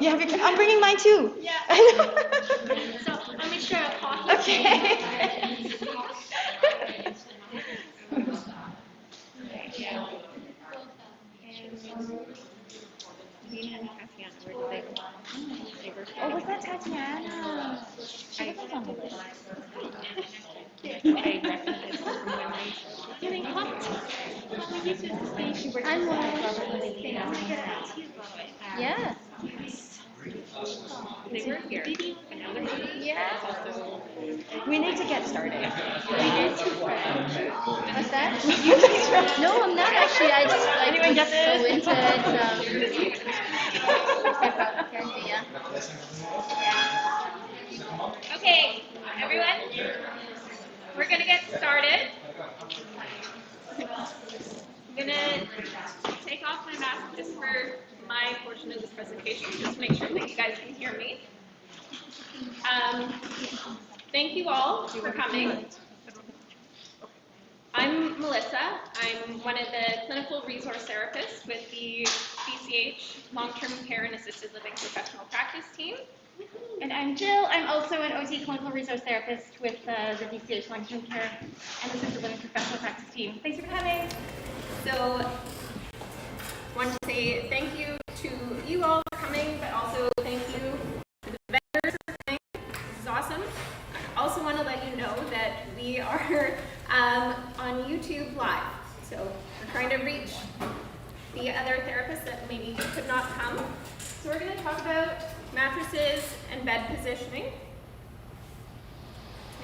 Yeah, because I'm bringing mine too. Yeah. So I'll make sure I'll talk. Okay. Oh, was that Tatiana? She was on the list. Getting hot. I'm Yes. They were here. Yeah. We need to get started. What's that? No, I'm not actually. I just like Anyone get so this? into it. Yeah. Okay, everyone, we're gonna get started. I'm gonna take off my mask just for my portion of the presentation, just to make sure that you guys can hear me. Thank you all for coming. I'm Melissa. I'm one of the clinical resource therapists with the BCH Long-Term Care and Assisted Living Professional Practice team. And I'm Jill. I'm also an OT clinical resource therapist with the BCH Long-Term Care and Assisted Living Professional Practice team. Thanks for coming. So I want to say thank you to you all for coming, but also thank you to the vendors for coming. This is awesome. I also want to let you know that we are on YouTube Live. So we're trying to reach the other therapists that maybe could not come. So we're going to talk about mattresses and bed positioning.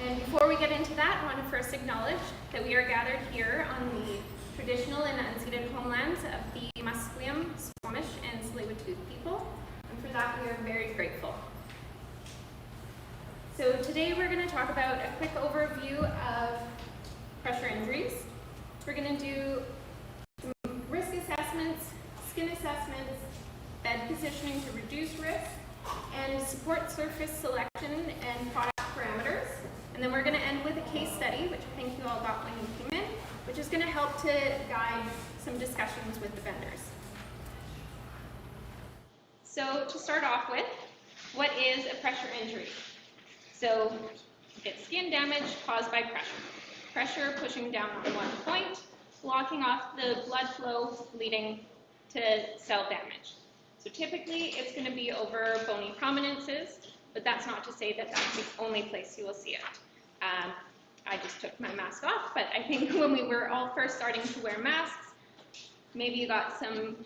And before we get into that, I want to first acknowledge that we are gathered here on the traditional and unceded homelands of the Musqueam, Squamish, and Tsleil-Waututh people. And for that, we are very grateful. So today we're going to talk about a quick overview of pressure injuries. We're going to do some risk assessments, skin assessments, bed positioning to reduce risk, and support surface selection and product parameters. And then we're going to end with a case study, which I think you all got when you came in, which is going to help to guide some discussions with the vendors. So to start off with, what is a pressure injury? So it's skin damage caused by pressure. Pressure pushing down on one point, blocking off the blood flow, leading to cell damage. So typically it's going to be over bony prominences, but that's not to say that that's the only place you will see it. I just took my mask off, but I think when we were all first starting to wear masks, maybe you got some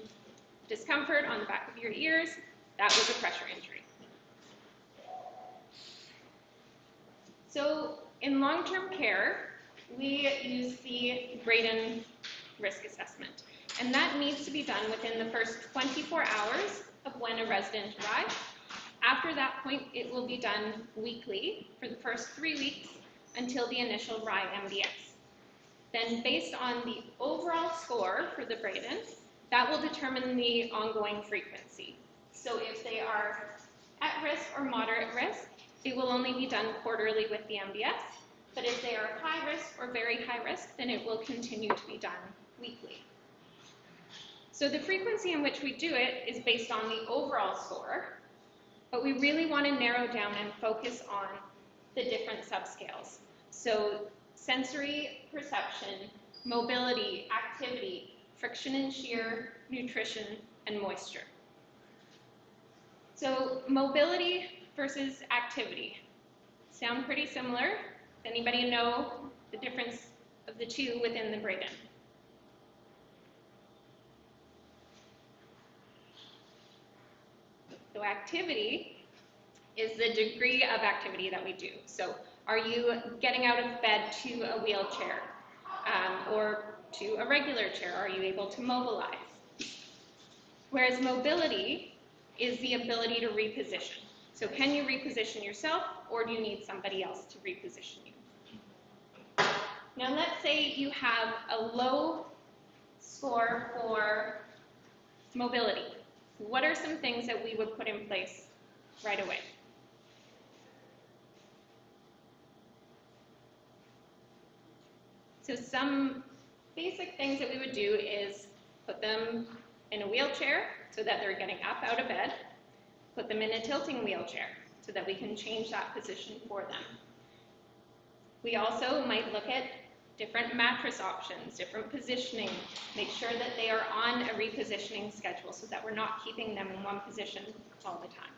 discomfort on the back of your ears. That was a pressure injury. So in long-term care, we use the Braden risk assessment. And that needs to be done within the first 24 hours of when a resident arrives. After that point, it will be done weekly for the first 3 weeks until the initial RI MDS. Then based on the overall score for the Braden, that will determine the ongoing frequency. So if they are at risk or moderate risk, it will only be done quarterly with the MDS. But if they are high risk or very high risk, then it will continue to be done weekly. So the frequency in which we do it is based on the overall score, but we really want to narrow down and focus on the different subscales. So sensory perception, mobility, activity, friction and shear, nutrition, and moisture. So mobility versus activity sound pretty similar. Does anybody know the difference of the two within the Braden? So activity is the degree of activity that we do. So are you getting out of bed to a wheelchair or to a regular chair? Are you able to mobilize? Whereas mobility is the ability to reposition. So can you reposition yourself, or do you need somebody else to reposition you? Now let's say you have a low score for mobility. What are some things that we would put in place right away? So some basic things that we would do is put them in a wheelchair so that they're getting up out of bed. put them in a tilting wheelchair so that we can change that position for them. We also might look at different mattress options, different positioning, make sure that they are on a repositioning schedule so that we're not keeping them in one position all the time.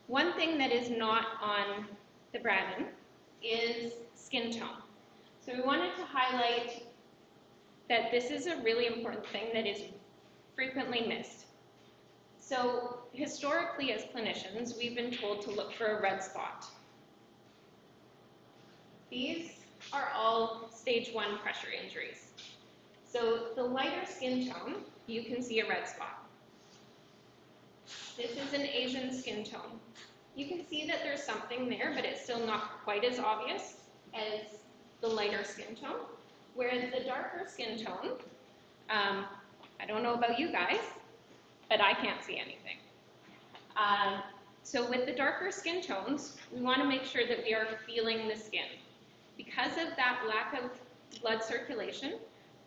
One thing that is not on the Braden is skin tone. So we wanted to highlight that this is a really important thing that is frequently missed. So historically as clinicians, we've been told to look for a red spot. These are all stage 1 pressure injuries. So the lighter skin tone, you can see a red spot. This is an Asian skin tone. You can see that there's something there, but it's still not quite as obvious as the lighter skin tone. Whereas the darker skin tone, I don't know about you guys, but I can't see anything. So with the darker skin tones, we want to make sure that we are feeling the skin. Because of that lack of blood circulation,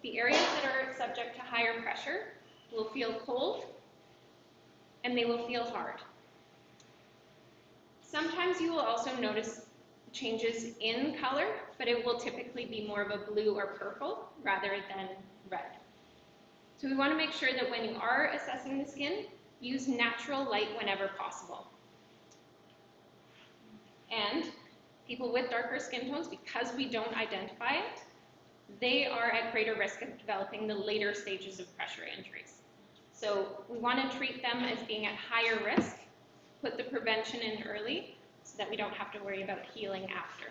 the areas that are subject to higher pressure will feel cold and they will feel hard. Sometimes you will also notice changes in color, but it will typically be more of a blue or purple rather than red. So we want to make sure that when you are assessing the skin, use natural light whenever possible. And people with darker skin tones, because we don't identify it, they are at greater risk of developing the later stages of pressure injuries. So we want to treat them as being at higher risk, put the prevention in early so that we don't have to worry about healing after.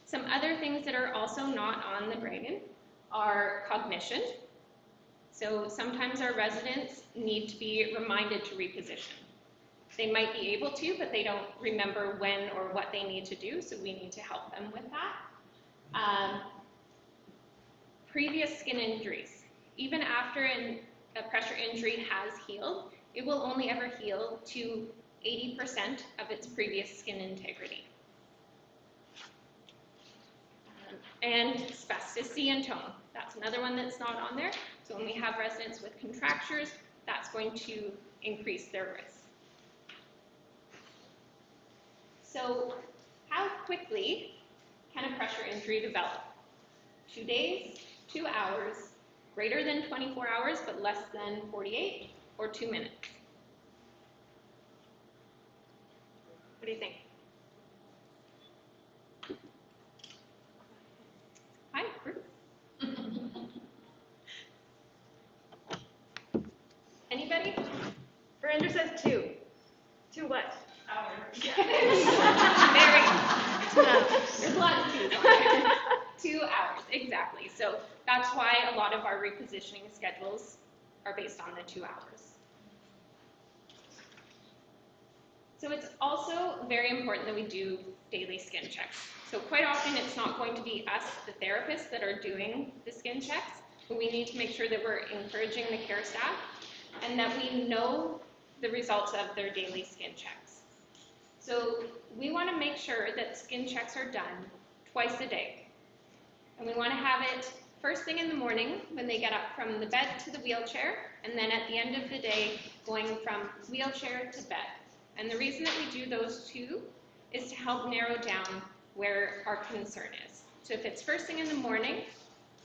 Some other things that are also not on the Braden are cognition. So sometimes our residents need to be reminded to reposition. They might be able to, but they don't remember when or what they need to do, so we need to help them with that. Previous skin injuries. Even after a pressure injury has healed, it will only ever heal to 80% of its previous skin integrity. And spasticity and tone. That's another one that's not on there. So when we have residents with contractures, that's going to increase their risk. So how quickly can a pressure injury develop? 2 days, 2 hours, greater than 24 hours but less than 48, or 2 minutes? What do you think? Hi, group. Anybody? Brenda says 2. 2 what? Hours. Very good. There's a lot of 2s on there. 2 hours, exactly. So that's why a lot of our repositioning schedules are based on the 2 hours. So it's also very important that we do daily skin checks. So quite often it's not going to be us, the therapists, that are doing the skin checks, but we need to make sure that we're encouraging the care staff and that we know the results of their daily skin checks. So we want to make sure that skin checks are done twice a day. And we want to have it first thing in the morning when they get up from the bed to the wheelchair, and then at the end of the day going from wheelchair to bed. And the reason that we do those two is to help narrow down where our concern is. So if it's first thing in the morning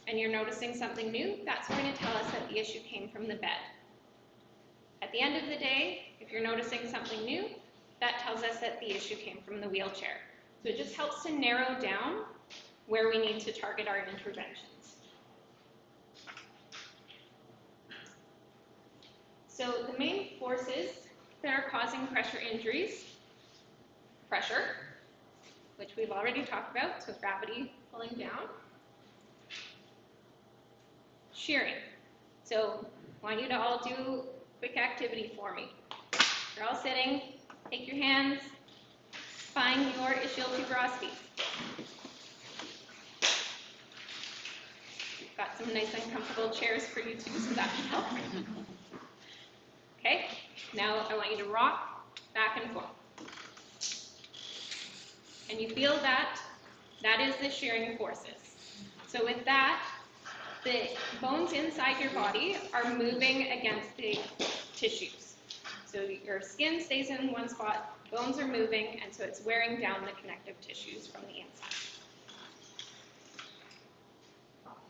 and you're noticing something new, that's going to tell us that the issue came from the bed. At the end of the day, if you're noticing something new, that tells us that the issue came from the wheelchair. So it just helps to narrow down where we need to target our interventions. So the main forces that are causing pressure injuries: pressure, which we've already talked about, so gravity pulling down; shearing. So I want you to all do a quick activity for me. You're all sitting. Take your hands. Find your ischial tuberosities. Got some nice uncomfortable chairs for you too, so that should help. Okay, now I want you to rock back and forth. And you feel that that is the shearing forces. So with that, the bones inside your body are moving against the tissues. So your skin stays in one spot, bones are moving, and so it's wearing down the connective tissues from the inside.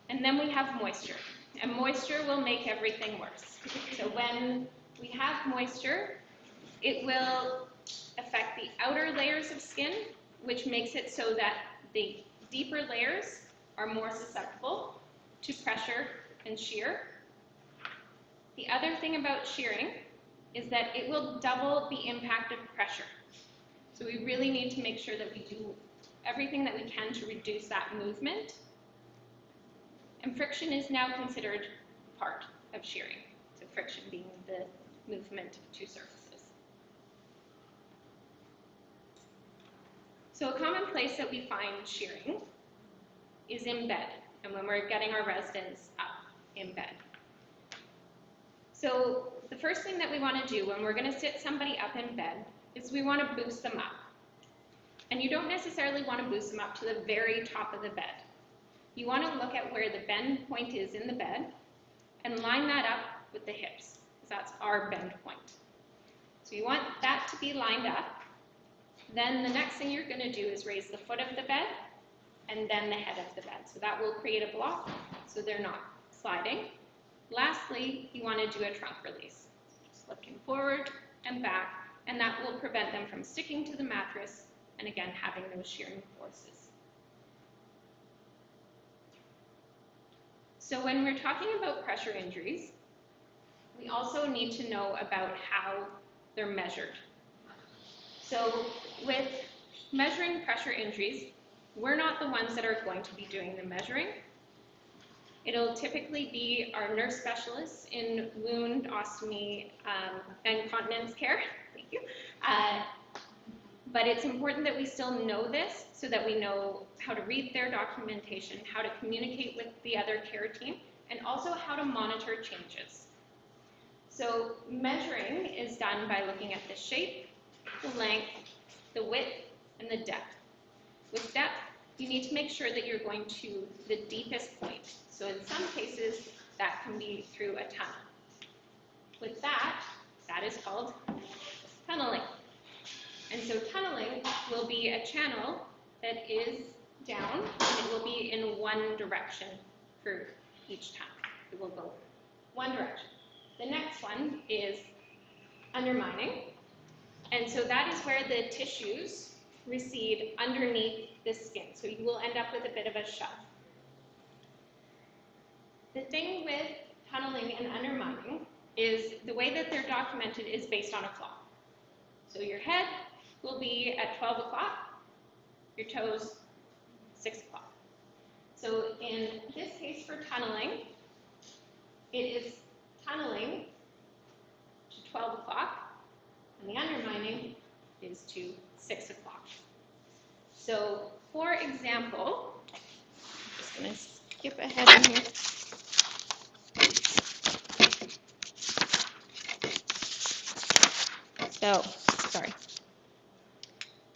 And then we have moisture, and moisture will make everything worse. So when we have moisture, it will affect the outer layers of skin, which makes it so that the deeper layers are more susceptible to pressure and shear. The other thing about shearing is that it will double the impact of pressure. So we really need to make sure that we do everything that we can to reduce that movement. And friction is now considered part of shearing. So friction being the movement of two surfaces. So a common place that we find shearing is in bed, and when we're getting our residents up in bed. So the first thing that we want to do when we're going to sit somebody up in bed is we want to boost them up. And you don't necessarily want to boost them up to the very top of the bed. You want to look at where the bend point is in the bed and line that up with the hips, because that's our bend point. So you want that to be lined up. Then the next thing you're going to do is raise the foot of the bed and then the head of the bed. So that will create a block so they're not sliding. Lastly, you want to do a trunk release. Just looking forward and back, and that will prevent them from sticking to the mattress and again having those shearing forces. So when we're talking about pressure injuries, we also need to know about how they're measured. So with measuring pressure injuries, we're not the ones that are going to be doing the measuring. It'll typically be our nurse specialists in wound, ostomy, and continence care. Thank you. But it's important that we still know this so that we know how to read their documentation, how to communicate with the other care team, and also how to monitor changes. So measuring is done by looking at the shape, the length, the width, and the depth. With depth, you need to make sure that you're going to the deepest point. So in some cases, that can be through a tunnel. With that is called tunneling. And so tunneling will be a channel that is down, and it will be in one direction for each tunnel. It will go one direction. The next one is undermining. And so that is where the tissues recede underneath the skin. So you will end up with a bit of a shove. The thing with tunneling and undermining is the way that they're documented is based on a clock. So your head will be at 12 o'clock, your toes 6 o'clock. So in this case for tunneling, it is tunneling to 12 o'clock, and the undermining is to 6 o'clock. So for example, I'm just going to skip ahead in here. So, sorry.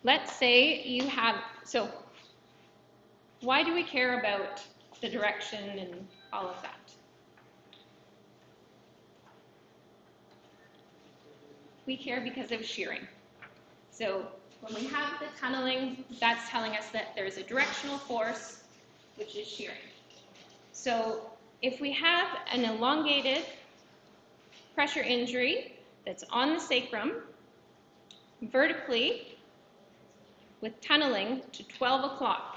Let's say you have, so why do we care about the direction and all of that? We care because of shearing. So when we have the tunneling, that's telling us that there's a directional force, which is shearing. So if we have an elongated pressure injury that's on the sacrum, vertically, with tunneling to 12 o'clock,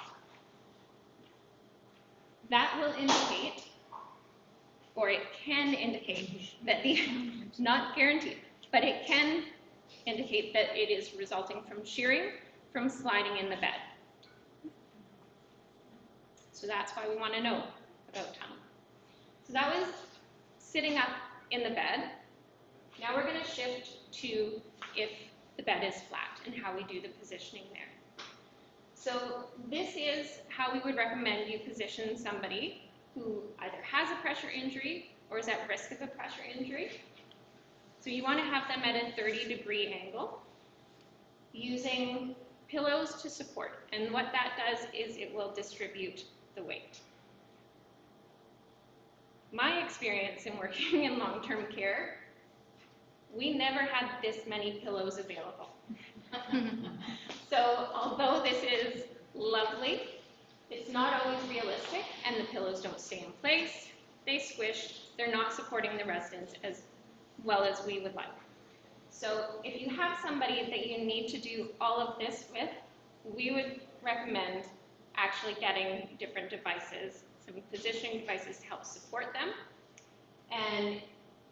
that will indicate, or it can indicate that not guaranteed, but it can indicate that it is resulting from shearing from sliding in the bed. So that's why we want to know about tunneling. So that was sitting up in the bed. Now we're going to shift to if the bed is flat and how we do the positioning there. So this is how we would recommend you position somebody who either has a pressure injury or is at risk of a pressure injury. So you want to have them at a 30-degree angle using pillows to support. And what that does is it will distribute the weight. My experience in working in long-term care, we never had this many pillows available. So although this is lovely, it's not always realistic, and the pillows don't stay in place. They squish. They're not supporting the residents as well as we would like. So if you have somebody that you need to do all of this with, we would recommend actually getting different devices, some positioning devices to help support them. And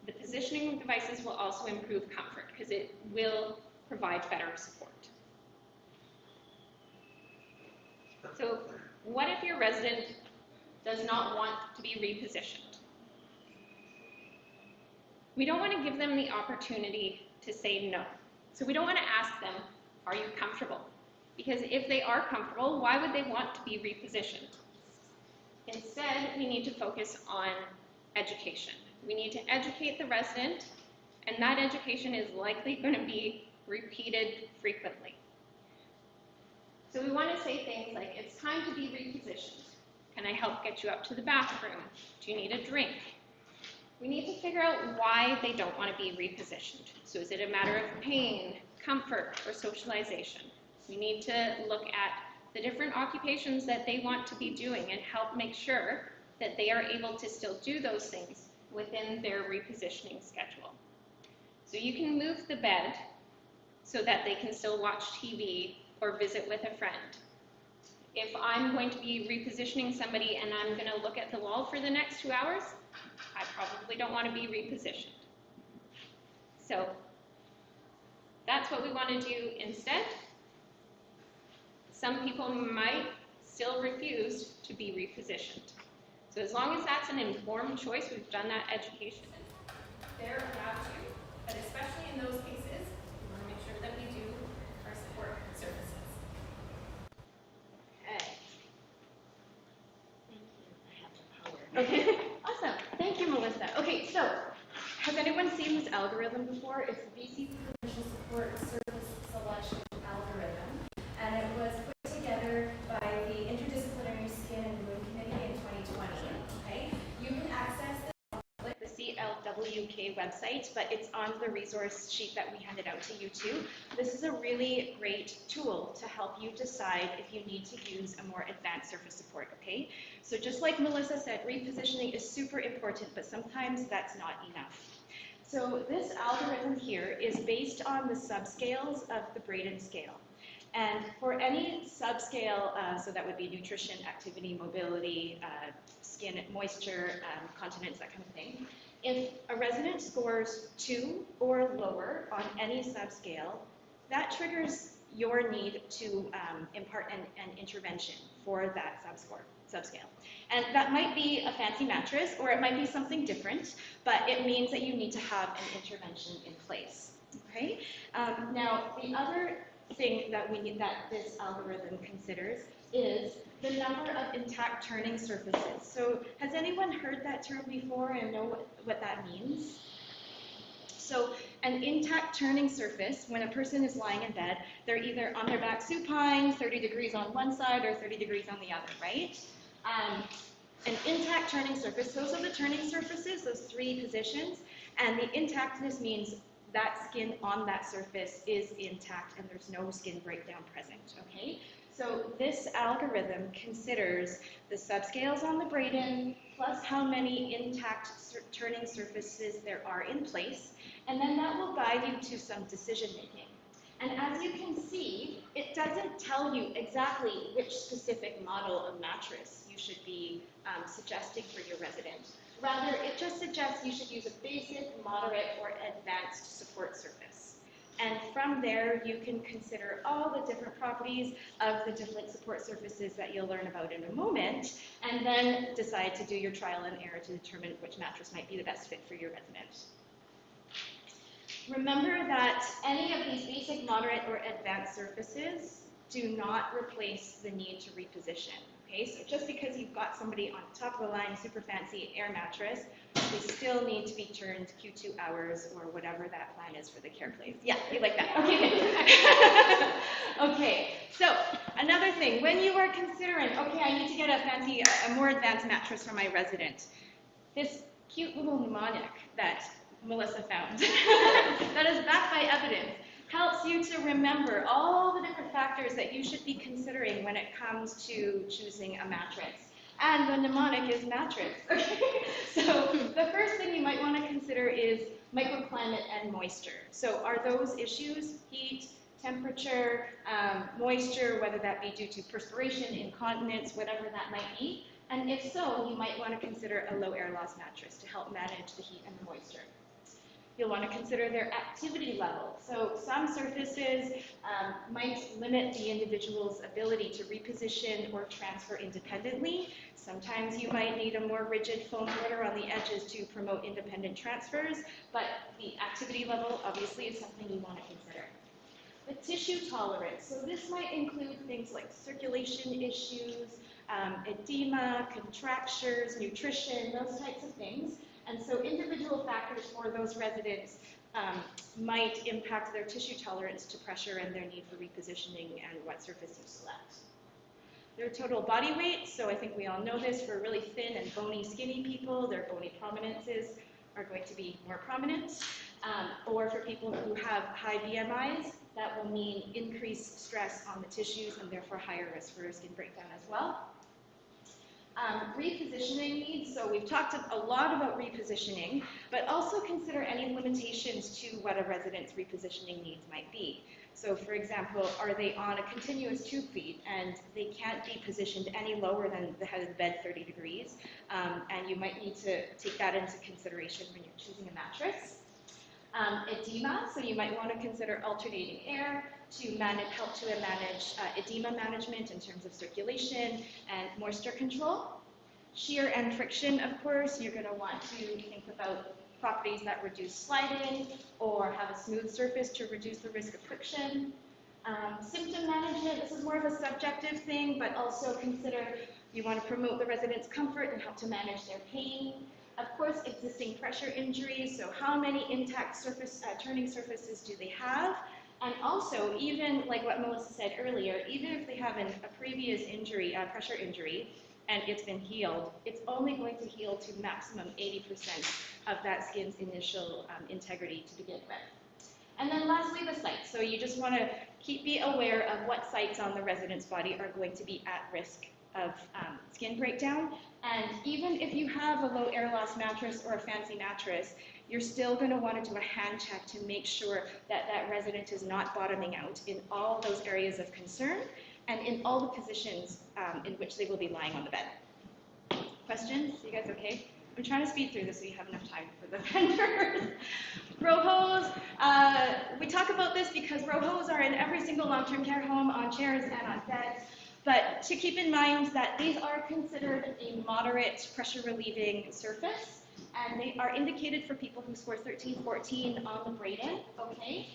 the positioning devices will also improve comfort because it will provide better support. So what if your resident does not want to be repositioned? We don't want to give them the opportunity to say no. So we don't want to ask them, are you comfortable? Because if they are comfortable, why would they want to be repositioned? Instead, we need to focus on education. We need to educate the resident, and that education is likely going to be repeated frequently. So we want to say things like, it's time to be repositioned. Can I help get you up to the bathroom? Do you need a drink? We need to figure out why they don't want to be repositioned. So is it a matter of pain, comfort, or socialization? We need to look at the different occupations that they want to be doing and help make sure that they are able to still do those things within their repositioning schedule. So you can move the bed so that they can still watch TV or visit with a friend. If I'm going to be repositioning somebody and I'm going to look at the wall for the next 2 hours, I probably don't want to be repositioned. So that's what we want to do instead. Some people might still refuse to be repositioned. So as long as that's an informed choice, we've done that education, they're allowed to, but especially in those cases, we want to make sure that we do our support services. Okay, awesome. Thank you, Melissa. Okay, so has anyone seen this algorithm before? It's the BC Initial Support Service Selection Algorithm, and it was put together by the Interdisciplinary Skin and Wound Committee in 2020. Okay, you can access the CLWK website, but it's on the resource sheet that we handed out to you too. This is a really great tool to help you decide if you need to use a more advanced surface support, okay? So just like Melissa said, repositioning is super important, but sometimes that's not enough. So this algorithm here is based on the subscales of the Braden scale. And for any subscale, so that would be nutrition, activity, mobility, skin moisture, continence, that kind of thing, if a resident scores 2 or lower on any subscale, that triggers your need to impart an intervention for that subscale. And that might be a fancy mattress, or it might be something different, but it means that you need to have an intervention in place. Okay? Now, the other thing that this algorithm considers is the number of intact turning surfaces. So has anyone heard that term before and know what that means? So an intact turning surface, when a person is lying in bed, they're either on their back supine, 30 degrees on one side or 30 degrees on the other, right? An intact turning surface, those are the turning surfaces, those 3 positions, and the intactness means that skin on that surface is intact and there's no skin breakdown present, okay? So this algorithm considers the subscales on the Braden plus how many intact turning surfaces there are in place, and then that will guide you to some decision making. And as you can see, it doesn't tell you exactly which specific model of mattress you should be suggesting for your resident. Rather, it just suggests you should use a basic, moderate, or advanced support surface. And from there, you can consider all the different properties of the different support surfaces that you'll learn about in a moment, and then decide to do your trial and error to determine which mattress might be the best fit for your resident. Remember that any of these basic, moderate, or advanced surfaces do not replace the need to reposition. Okay, so just because you've got somebody on top of the line, super fancy air mattress, they still need to be turned Q2 hours or whatever that plan is for the care place. Yeah, you like that. Okay, good. Okay, so another thing, when you are considering, okay, I need to get a more advanced mattress for my resident, this cute little mnemonic that Melissa found that is backed by evidence helps you to remember all the different factors that you should be considering when it comes to choosing a mattress. And the mnemonic is mattress. Okay? So the first thing you might want to consider is microclimate and moisture. So are those issues, heat, temperature, moisture, whether that be due to perspiration, incontinence, whatever that might be? And if so, you might want to consider a low air loss mattress to help manage the heat and the moisture. You'll want to consider their activity level. So some surfaces might limit the individual's ability to reposition or transfer independently. Sometimes you might need a more rigid foam border on the edges to promote independent transfers, but the activity level obviously is something you want to consider. The tissue tolerance. So this might include things like circulation issues, edema, contractures, nutrition, those types of things. And so individual factors for those residents might impact their tissue tolerance to pressure and their need for repositioning and what surface you select. Their total body weight, so I think we all know this, for really thin and bony skinny people, their bony prominences are going to be more prominent. Or for people who have high BMIs, that will mean increased stress on the tissues and therefore higher risk for skin breakdown as well. Repositioning needs, so we've talked a lot about repositioning, but also consider any limitations to what a resident's repositioning needs might be. So for example, are they on a continuous tube feed and they can't be positioned any lower than the head of the bed 30 degrees, and you might need to take that into consideration when you're choosing a mattress. Edema, so you might want to consider alternating air to help to manage edema management in terms of circulation and moisture control. Shear and friction, of course, you're going to want to think about properties that reduce sliding or have a smooth surface to reduce the risk of friction. Symptom management, this is more of a subjective thing, but also consider you want to promote the resident's comfort and help to manage their pain. Of course, existing pressure injuries, so how many intact turning surfaces do they have? And also, even like what Melissa said earlier, even if they have a previous injury, pressure injury, and it's been healed, it's only going to heal to maximum 80% of that skin's initial integrity to begin with. And then lastly, the sites. So you just want to be aware of what sites on the resident's body are going to be at risk of skin breakdown. And even if you have a low air loss mattress or a fancy mattress, you're still going to want to do a hand check to make sure that that resident is not bottoming out in all those areas of concern and in all the positions in which they will be lying on the bed. Questions? You guys okay? I'm trying to speed through this so you have enough time for the vendors. Rohos, we talk about this because rohos are in every single long-term care home on chairs and on beds. But to keep in mind that these are considered a moderate pressure relieving surface, and they are indicated for people who score 13, 14 on the Braden, okay?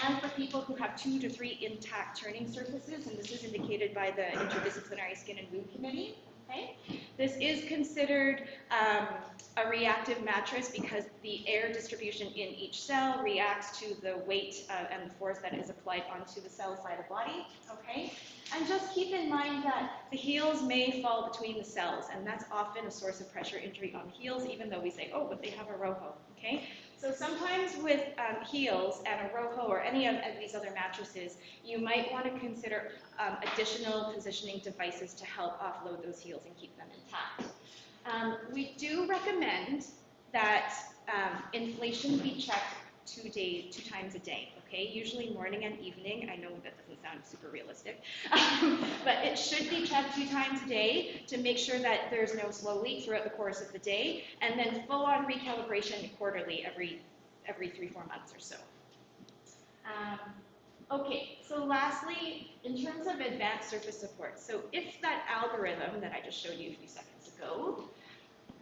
And for people who have 2 to 3 intact turning surfaces, and this is indicated by the Interdisciplinary Skin and Wound Committee, okay? This is considered a reactive mattress because the air distribution in each cell reacts to the weight and the force that is applied onto the cell side of the body, okay? And just keep in mind that the heels may fall between the cells, and that's often a source of pressure injury on the heels, even though we say, oh, but they have a roho, okay? So sometimes with heels and a roho or any of these other mattresses, you might want to consider additional positioning devices to help offload those heels and keep them intact. We do recommend that inflation be checked 2 times a day, okay? Usually morning and evening. I know that doesn't sound super realistic, but it should be checked 2 times a day to make sure that there's no slow leak throughout the course of the day, and then full-on recalibration quarterly every 3-4 months or so. Okay, so lastly, in terms of advanced surface support, so if that algorithm that I just showed you a few seconds ago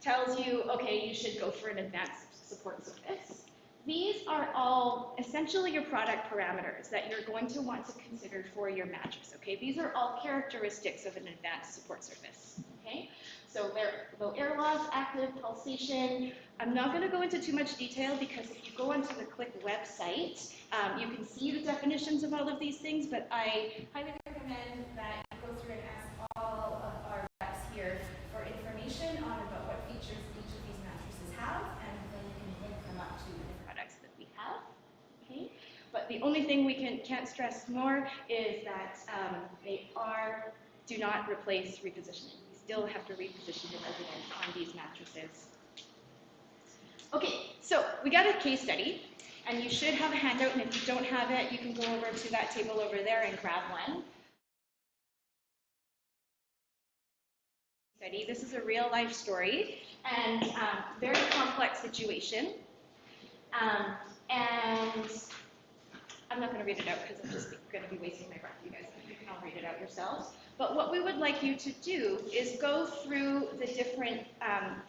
tells you, okay, you should go for an advanced support surface, these are all essentially your product parameters that you're going to want to consider for your mattress, okay? These are all characteristics of an advanced support surface, okay? So low air loss, active pulsation. I'm not going to go into too much detail because if you go onto the Click website, you can see the definitions of all of these things, but I highly recommend that you go through and ask all of our reps here for information on about what features each of these But the only thing we can't stress more is that do not replace repositioning. We still have to reposition the resident on these mattresses. Okay, so we got a case study, and you should have a handout, and if you don't have it, you can go over to that table over there and grab one. This is a real life story, and very complex situation. And I'm not going to read it out because I'm just going to be wasting my breath, you guys. You can all read it out yourselves. But what we would like you to do is go through the different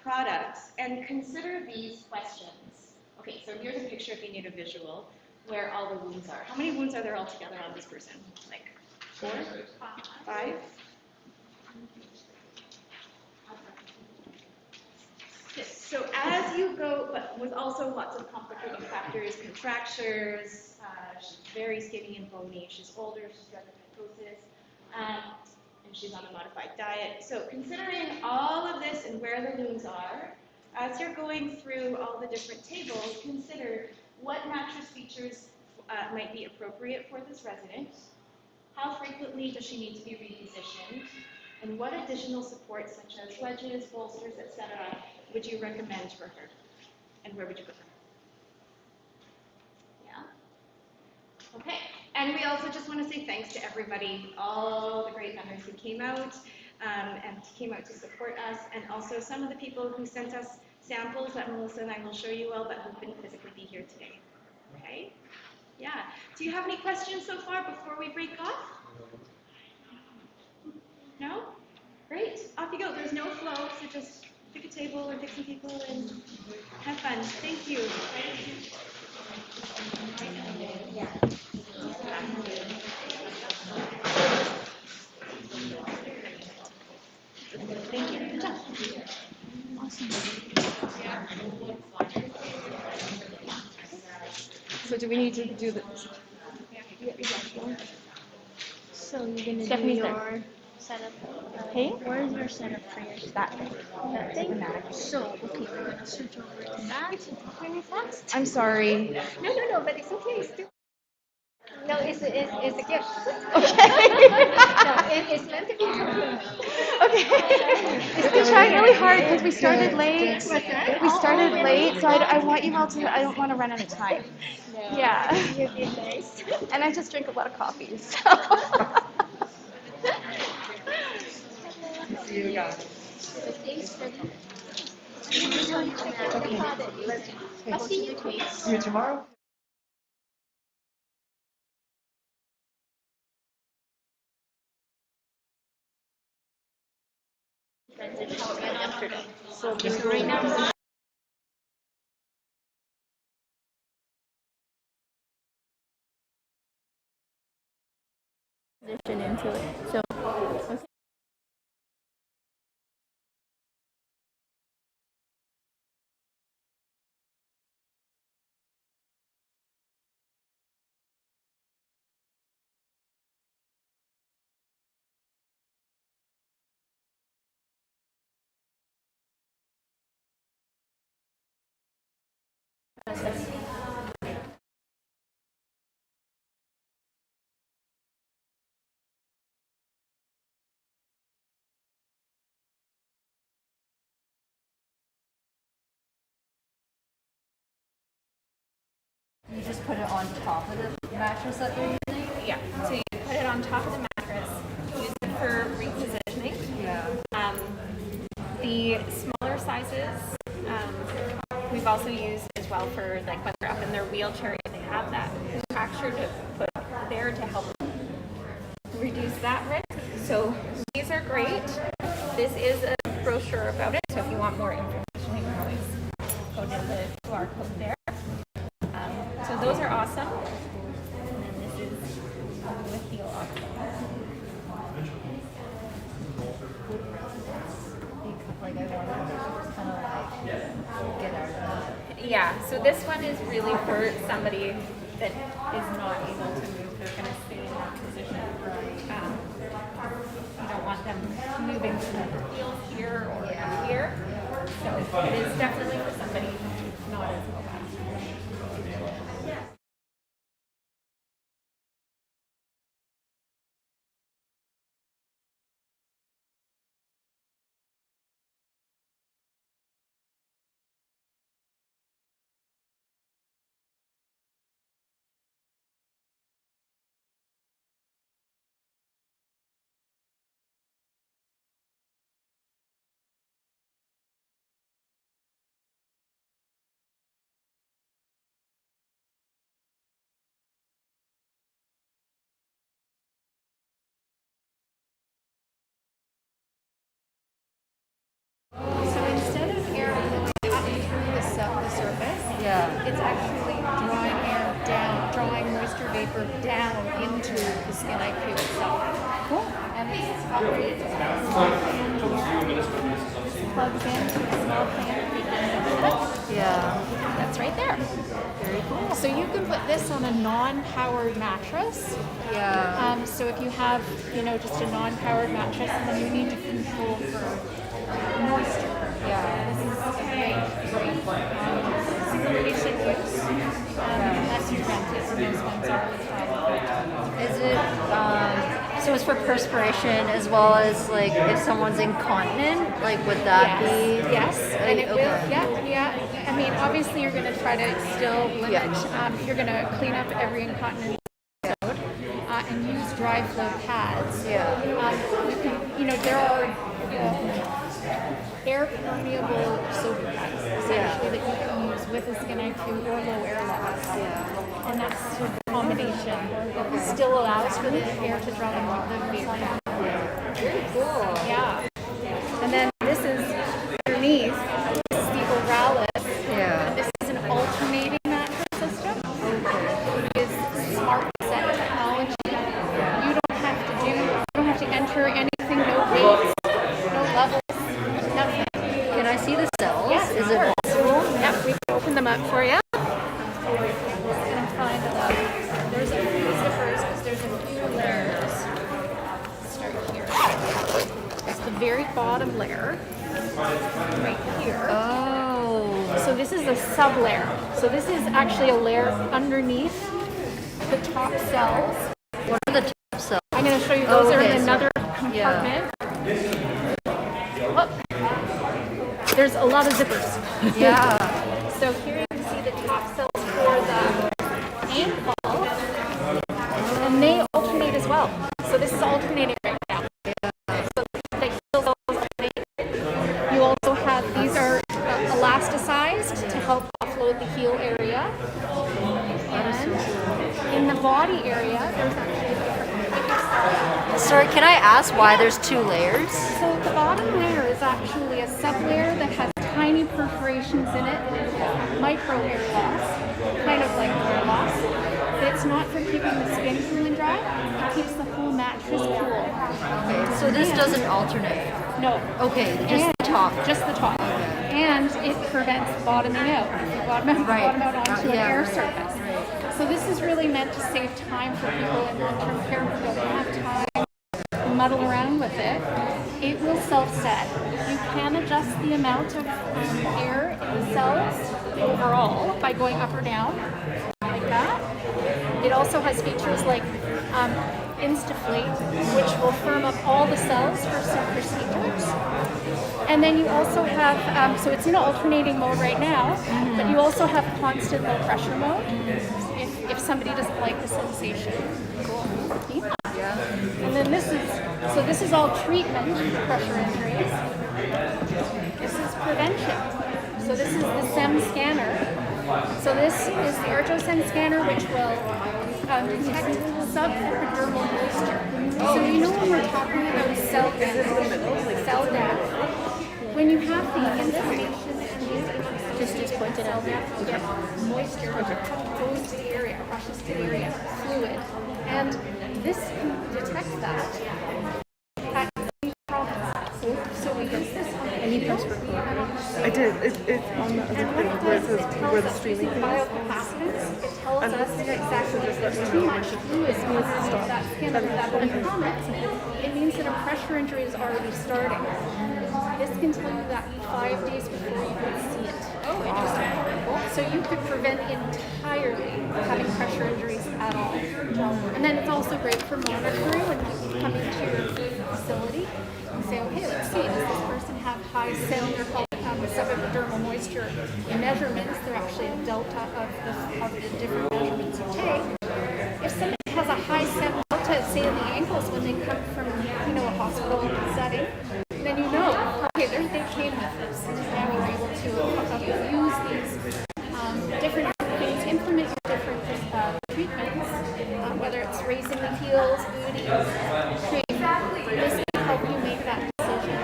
products and consider these questions. Okay, so here's a picture if you need a visual where all the wounds are. How many wounds are there altogether on this person? Like 4? 5? So as you go, but with also lots of complicating factors, contractures, she's very skinny and bony, she's older, she's got psychosis, and she's on a modified diet. So considering all of this and where the wounds are, as you're going through all the different tables, consider what mattress features might be appropriate for this resident, how frequently does she need to be repositioned, and what additional supports such as wedges, bolsters, etc. would you recommend for her? And where would you put her? Yeah? Okay. And we also just want to say thanks to everybody, all the great members who came out to support us, and also some of the people who sent us samples that Melissa and I will show you all, but who couldn't physically be here today. Okay? Yeah. Do you have any questions so far before we break off? No? Great. Off you go. There's no flow, so just pick a table or pick some people and have fun. Thank you. Thank you. Good job. Awesome. So do we need to do this? So you're gonna Stephanie's do there. your setup. Hey? Where's your setup for your That thing? So okay, we're gonna switch over to that very fast. I'm sorry. No, but it's okay. It's still. No, it's a gift. Okay. No, it's meant to be. Okay. We're trying really hard because we started late. We started late, so I want you all to. I don't want to run out of time. No, Yeah. you're being nice. And I just drink a lot of coffee. So. See you guys. Thanks for the. I'll see you. See you tomorrow. How it went yesterday. So right now. Position into it. So. Okay. You just put it on top of the mattress that they're using? Yeah, so you put it on top of the mattress, use it for repositioning. Yeah. The smaller sizes, we've also used as well for like when they're up in their wheelchair, they have that contracture to put there to help reduce that risk. So these are great. This is a brochure about it, so if you want more information, you can always go to the QR code there. So those are awesome. And then this is with the awesome. Like I wanted to just kind of like get out of it. Yeah, so this one is really for somebody that is not able to move. They're going to stay in that position. You don't want them moving to the heels here or up here. So it is definitely for somebody not as well. actually drawing air down, drawing moisture vapor down into the skin IQ itself. Cool. And it's plugs into a small fan. Yeah. That's right there. Very cool. So you can put this on a non-powered mattress. Yeah. So if you have, just a non-powered mattress and then you need to control for moisture. Yeah. This is great. Single patient use. Unless you rent it, and those ones are Is it, so it's for perspiration as well as like if someone's incontinent, like would that be? Yes, and it will, Okay. yeah. I mean, obviously you're going to try to still limit, Yeah. you're going to clean up every incontinent episode and use dry flow pads. Yeah. You can, there are air permeable soap pads essentially that you can use with a skin IQ or low air loss. Yeah. And that's sort of a combination that still allows for the air to draw the vapor down. Very cool. Yeah. And then this is underneath. This is the Oralis. Yeah. And this is an alternating mattress system. It is smart set technology. You don't have to enter anything, no weights, no levels, nothing. Can I see the cells? Yes, Is of it course. possible? Yep, we can open them up for you. And find there's a few zippers because there's a few layers. Start here. It's the very bottom layer, right here. Oh. So this is a sub-layer. So this is actually a layer underneath the top cells. What are the top cells? I'm going to show you those. Oh, They're okay, in so- another compartment. Oh. There's a lot of zippers. Yeah. So here you can see the top cells for the ankle, and they alternate as well. So this is alternating right now. So the heel cells alternate. You also have, these are elasticized to help offload the heel area. And in the body area, there's actually different types of cells. Sorry, can I ask why there's 2 layers? So the bottom layer is actually a sub-layer that has tiny perforations in it, micro air loss, kind of like air loss. But it's not for keeping the skin cool and dry. It keeps the whole mattress cool. Okay, so this doesn't alternate. No. Okay, just the top. Just the top. And it prevents bottoming out. You bottom out onto an air surface. So this is really meant to save time for people in long-term care who don't have time to muddle around with it. It will self-set. You can adjust the amount of air in the cells overall by going up or down, like that. It also has features like Instaflate, which will firm up all the cells for some procedures. And then you also have, so it's in alternating mode right now, but you also have constant low pressure mode if somebody doesn't like the sensation. Cool. Yeah. And then this is all treatment for pressure injuries. This is prevention. So this is the SEM scanner. So this is the AirtoSense scanner, which will detect subepidermal moisture. So when we're talking about cell death, when you have the inflammation and just pointed out there, moisture goes to the area, rushes to the area, fluid, and this can detect that. So we use this on any press I did. It's on the other thing where it says where the streaming thing is. biocapacitance. It tells us exactly if there's too much fluid in that skin or that bone. It means that a pressure injury is already starting. This can tell you that 5 days before you can see it. Oh, interesting. So you could prevent entirely having pressure injuries at all. And then it's also great for monitoring when people come into your facility and say, okay, let's see, does this person have high cellular subepidermal moisture measurements? They're actually a delta of the different measurements you take. If somebody has a high SEM delta, say in the ankles when they come from a hospital setting, then you know, okay, they came with this. Now we're able to use these different things, implement different treatments, whether it's raising the heels, booties, this can help you make that decision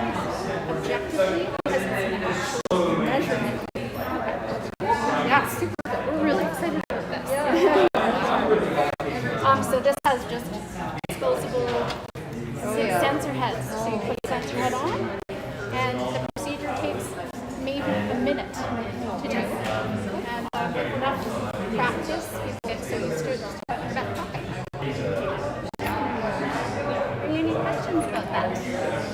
objectively because it's an actual measurement. Yeah, super good. We're really practice, you get so used to it, just put it in your back pocket. Any questions about that?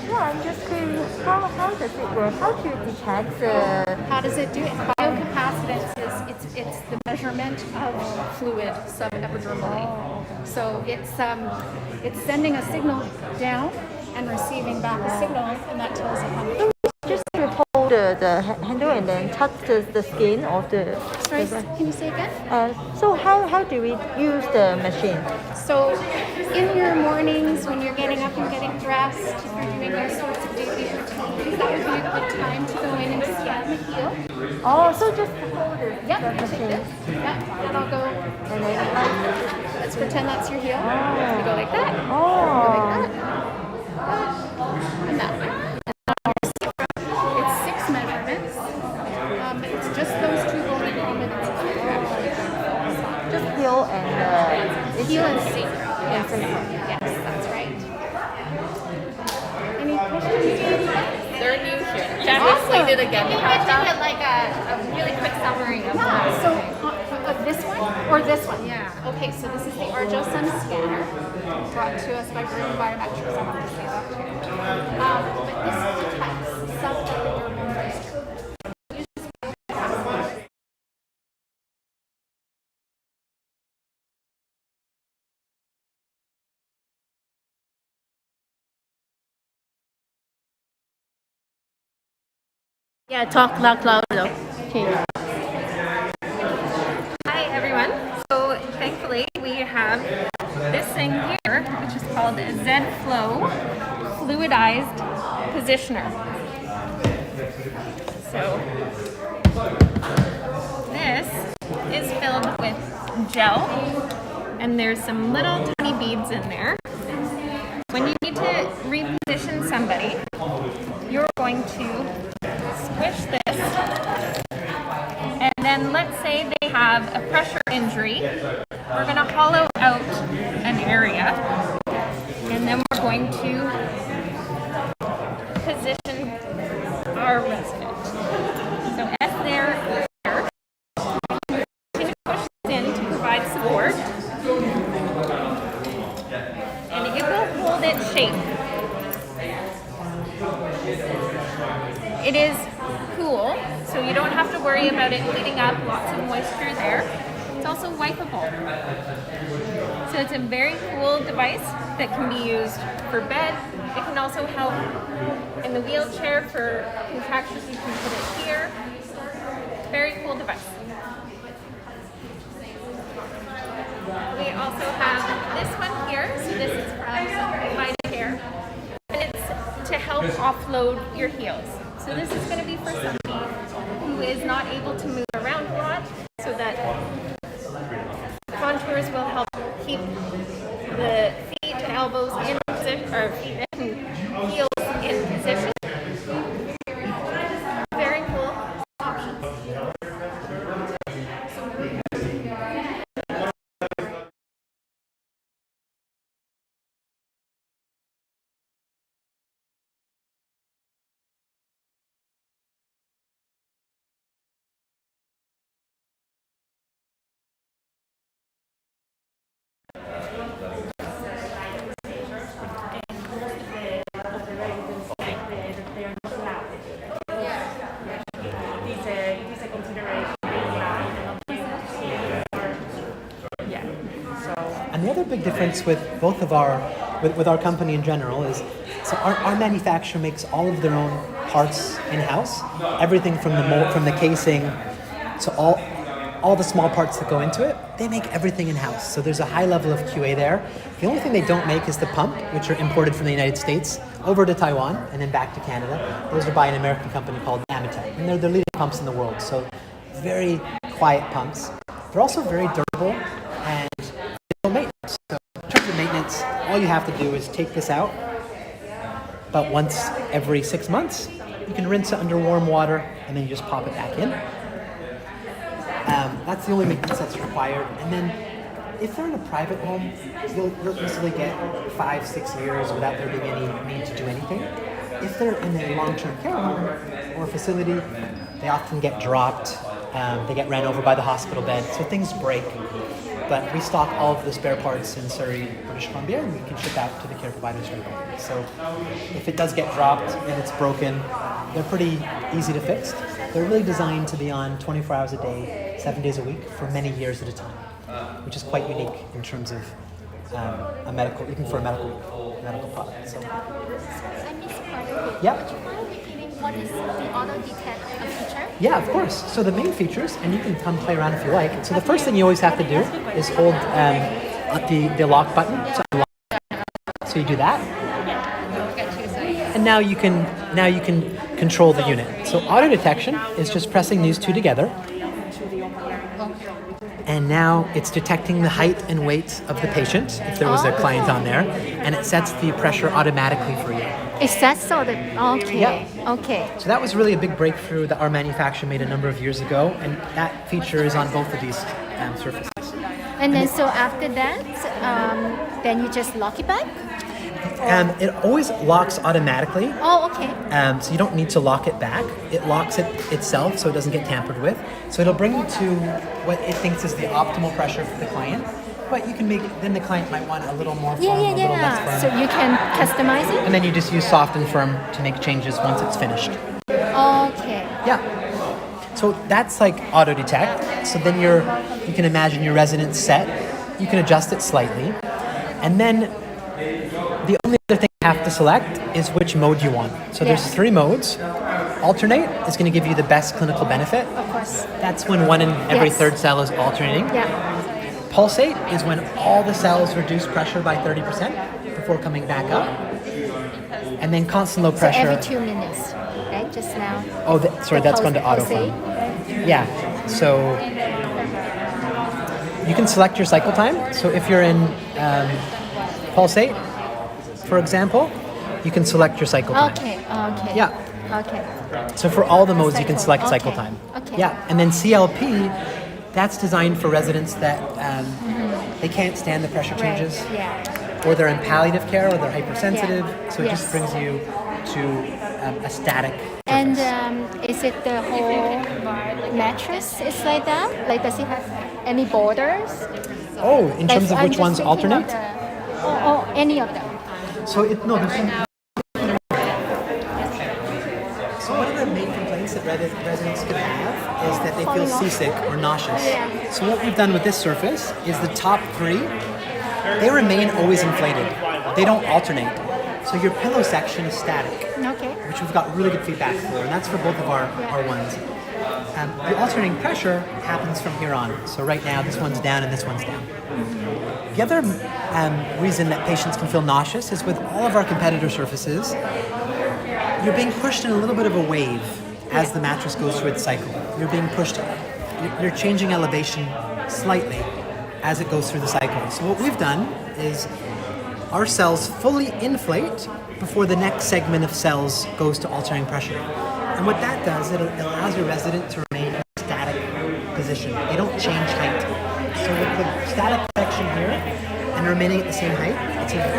Yeah, I'm just curious, how does it work? How do you detect the... How does it do it? Biocapacitance is it's the measurement of fluid subepidermally. So it's sending a signal down and receiving back a signal, and that tells you how much. Just to hold the handle and then touch the skin of the... Sorry, can you say again? So how do we use the machine? So in your mornings when you're getting up and getting dressed, if you're doing those sorts of daily routines, that would be a good time to go in and scan the heel. Oh, so just hold it. Yep, the take machine. this. Yep, and I'll go. And then Let's pretend that's your heel. You go like that. oh. Go like that. And that way. It's 6 measurements. It's just those 2 golden combinations. Just heel and Heel and sacrum. and sacrum. Yes, that's right. Any questions? They're new here. Jen explained it again. You could do it like a really quick summary of Yeah, so this one or this one? Yeah. Okay, so this is the Arjo Sun scanner brought to us by Green Biometrics. I have to say that too. But this detects subepidermal moisture. Yeah, talk louder. Okay. Hi everyone. So thankfully we have this thing here, which is called a Z-Flow Fluidized Positioner. So this is filled with gel, and there's some little tiny beads in there. When you need to reposition somebody, you're going to squish this, and then let's say they have a pressure injury. We're going to hollow out an area, and then we're going to position our resident. So as they're here, continue to push this in to provide support, and it will hold its shape. It is cool, so you don't have to worry about it bleeding up, lots of moisture there. It's also wipeable. So it's a very cool device that can be used for bed. It can also help in the wheelchair for contractions. You can put it here. Very cool device. We also have this one here. So this is from VitaCare, and it's to help offload your heels. So this is going to be for somebody who is not able to move around a lot, so that contours will help keep the feet and elbows in position, or feet and heels in position. Very cool option. And the other big difference with both of our company in general is, so our manufacturer makes all of their own parts in-house. Everything from the mold, from the casing, to all the small parts that go into it, they make everything in-house. So there's a high level of QA there. The only thing they don't make is the pump, which are imported from the United States over to Taiwan and then back to Canada. Those are by an American company called Amitech, and they're the leading pumps in the world. So very quiet pumps. They're also very durable and low maintenance. So in terms of maintenance, all you have to do is take this out about once every 6 months. You can rinse it under warm water and then you just pop it back in. That's the only maintenance that's required. And then if they're in a private home, you'll easily get 5-6 years without there being any need to do anything. If they're in a long-term care home or facility, they often get dropped They get ran over by the hospital bed, so things break. But we stock all of the spare parts in Surrey, British Columbia, and we can ship out to the care providers right away. So if it does get dropped and it's broken, they're pretty easy to fix. They're really designed to be on 24 hours a day, 7 days a week for many years at a time, which is quite unique in terms of a medical, even for a medical product. So, I missed part of it. yeah. Would you mind repeating what is the auto detect feature? Yeah, of course. So the main features, and you can come play around if you like. So the first thing you always have to do is hold the lock button. So you do that, and now you can control the unit. So auto detection is just pressing these two together, and now it's detecting the height and weight of the patient if there was a client on there, and it sets the pressure automatically for you. It says so that, okay, Yeah. okay. So that was really a big breakthrough that our manufacturer made a number of years ago, and that feature is on both of these surfaces. And then so after that, then you just lock it back? It always locks automatically, Oh, okay. so you don't need to lock it back. It locks it itself so it doesn't get tampered with. So it'll bring you to what it thinks is the optimal pressure for the client, but you can make, then the client might want a little more firm, a little less firm. So you can customize it? And then you just use soft and firm to make changes once it's finished. Okay. Yeah. So that's like auto detect. So then you can imagine your residence set. You can adjust it slightly. And then the only other thing you have to select is which mode you want. So there's 3 modes. Alternate is going to give you the best clinical benefit. Of course. That's when 1 in every Yes. 3rd cell is alternating. Yeah. Pulsate is when all the cells reduce pressure by 30% before coming back up. And then constant low So pressure. every 2 minutes, right? Just now. Oh, sorry, that's gone to pulsate. autophone. Yeah, so you can select your cycle time. So if you're in Pulsate, for example, you can select your cycle time. Okay, okay. Yeah. Okay. So for all the modes, you can select Okay. cycle time. Okay. Yeah, and then CLP, that's designed for residents that they can't stand the pressure Right, changes, yeah. or they're in palliative care, or they're hypersensitive. Yeah. So it just Yes. brings you to a static And surface. is it the whole mattress is like that? Like, does it have any borders? Oh, in terms of I'm which just ones thinking of alternate? Oh, any of them. So no, there's some. So one of the main complaints that residents could have is that they feel seasick or nauseous. So what we've done with this surface is the top 3, they remain always inflated. They don't alternate. So your pillow section is static, Okay. which we've got really good feedback for, and that's for both of our ones. The alternating pressure happens from here on. So right now, this one's down and this one's down. The other reason that patients can feel nauseous is with all of our competitor surfaces, you're being pushed in a little bit of a wave as the mattress goes through its cycle. You're being pushed, you're changing elevation slightly as it goes through the cycle. So what we've done is our cells fully inflate before the next segment of cells goes to alternating pressure. And what that does, it allows your resident to remain in a static position. They don't change height. So with the static section here and remaining at the same height, it's they're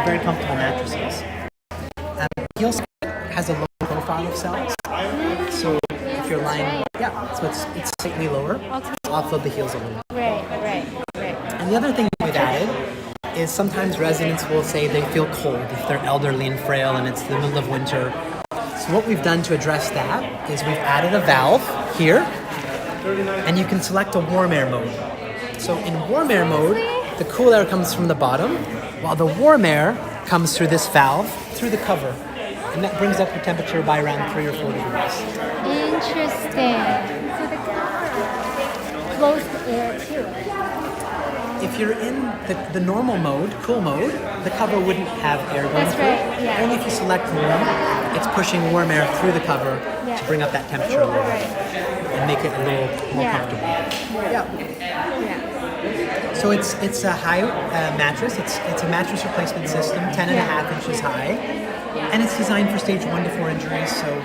very comfortable mattresses. Heel spread has a low profile of cells. So if you're lying, so it's slightly lower. Okay. Offload the heels a little. Right. And the other thing we've added is sometimes residents will say they feel cold if they're elderly and frail and it's the middle of winter. So what we've done to address that is we've added a valve here, and you can select a warm air mode. So in warm air mode, the cool air comes from the bottom, while the warm air comes through this valve, through the cover. And that brings up your temperature by around 3 or 4 degrees. Interesting. So the cover closed air too. If you're in the normal mode, cool mode, the cover wouldn't have air going That's through. right, yeah. Only if you select warm, it's pushing warm air through the cover to bring up that temperature a little bit and make it a little more comfortable. So it's a high mattress. It's a mattress replacement system, 10.5 inches high, and it's designed for stage 1 to 4 injuries. So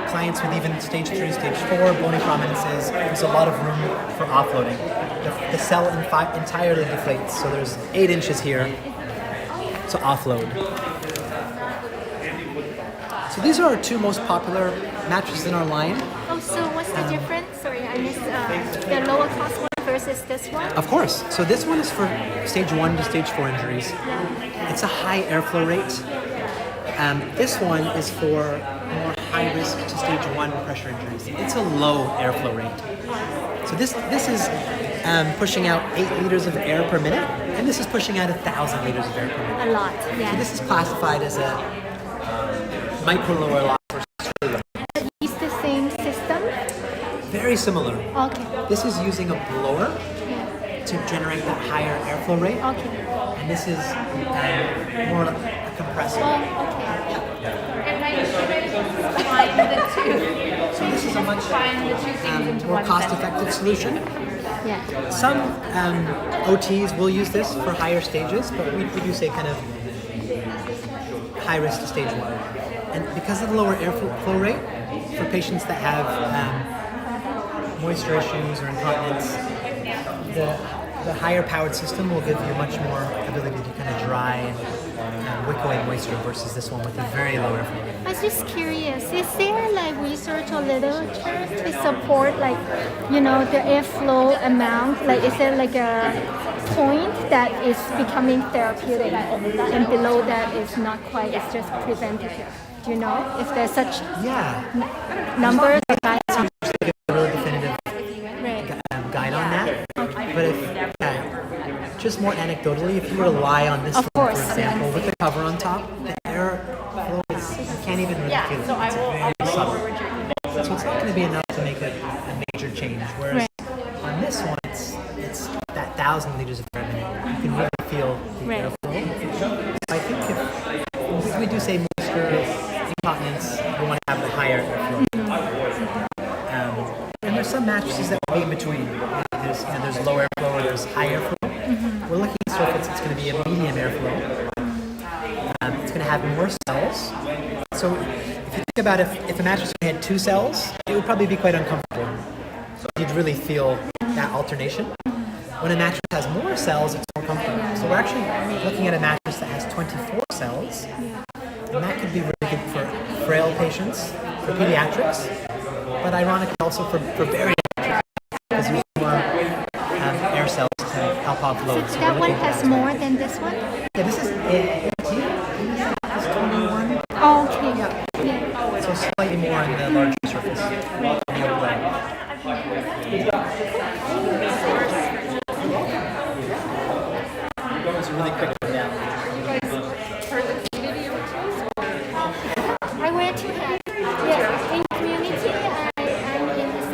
clients with even stage 3, stage 4 bony prominences, there's a lot of room for offloading. The cell entirely deflates, so there's 8 inches here to offload. So these are our 2 most popular mattresses in our line. Oh, so what's What's the difference? Sorry, I missed the lower cost one versus this one. Of course. So this one is for stage 1 to stage 4 injuries. It's a high airflow rate. This one is for more high risk to stage 1 pressure injuries. It's a low airflow rate. So this is pushing out 8 liters of air per minute, and this is pushing out 1,000 liters of air per minute. A lot, yeah. So this is classified as a micro lower loss versus truly low. It's the same system. Very similar. Okay. This is using a blower to generate that higher airflow rate, Okay. and this is more like a compressor. Oh, okay. So this is a much more cost-effective solution. Yeah. Some OTs will use this for higher stages, but we do say kind of high risk to stage 1. And because of the lower airflow rate, for patients that have moisture issues or incontinence, the higher powered system will give you much more ability to kind of dry and wick away moisture versus this one with a very low airflow rate. I was just curious, is there like research or literature to support like, you know, the airflow amount? Like is there like a point that is becoming therapeutic and below that is not quite, it's just preventative? Do you know if there's such numbers or guidelines? Like a really definitive guide on that. But if just more anecdotally, if you were to lie on this one, for example, with the cover on top, the air flow is, you can't even really feel it. It's very subtle. So it's not going to be enough to make a major change. Whereas on this one, it's that 1,000 liters of air a minute. You can really feel the airflow. So I think if we do say moisture, incontinence, we want to have the higher airflow. And there's some mattresses that will be in between. There's low airflow or there's high airflow. We're looking at surface, it's going to be a medium airflow. It's going to have more cells. So if you think about if a mattress had 2 cells, it would probably be quite uncomfortable. You'd really feel that alternation. When a mattress has more cells, it's more comfortable. So we're actually looking at a mattress that has 24 cells. And that could be really good for frail patients, for pediatrics, but ironically also for bariatrics, because you need more air cells to help offload. So that one has more than this one? Yeah, this is 18, this is 21. Oh, okay. Yeah. So slightly more on the larger surface. It's a really quick rundown. I went to in community. I'm in this.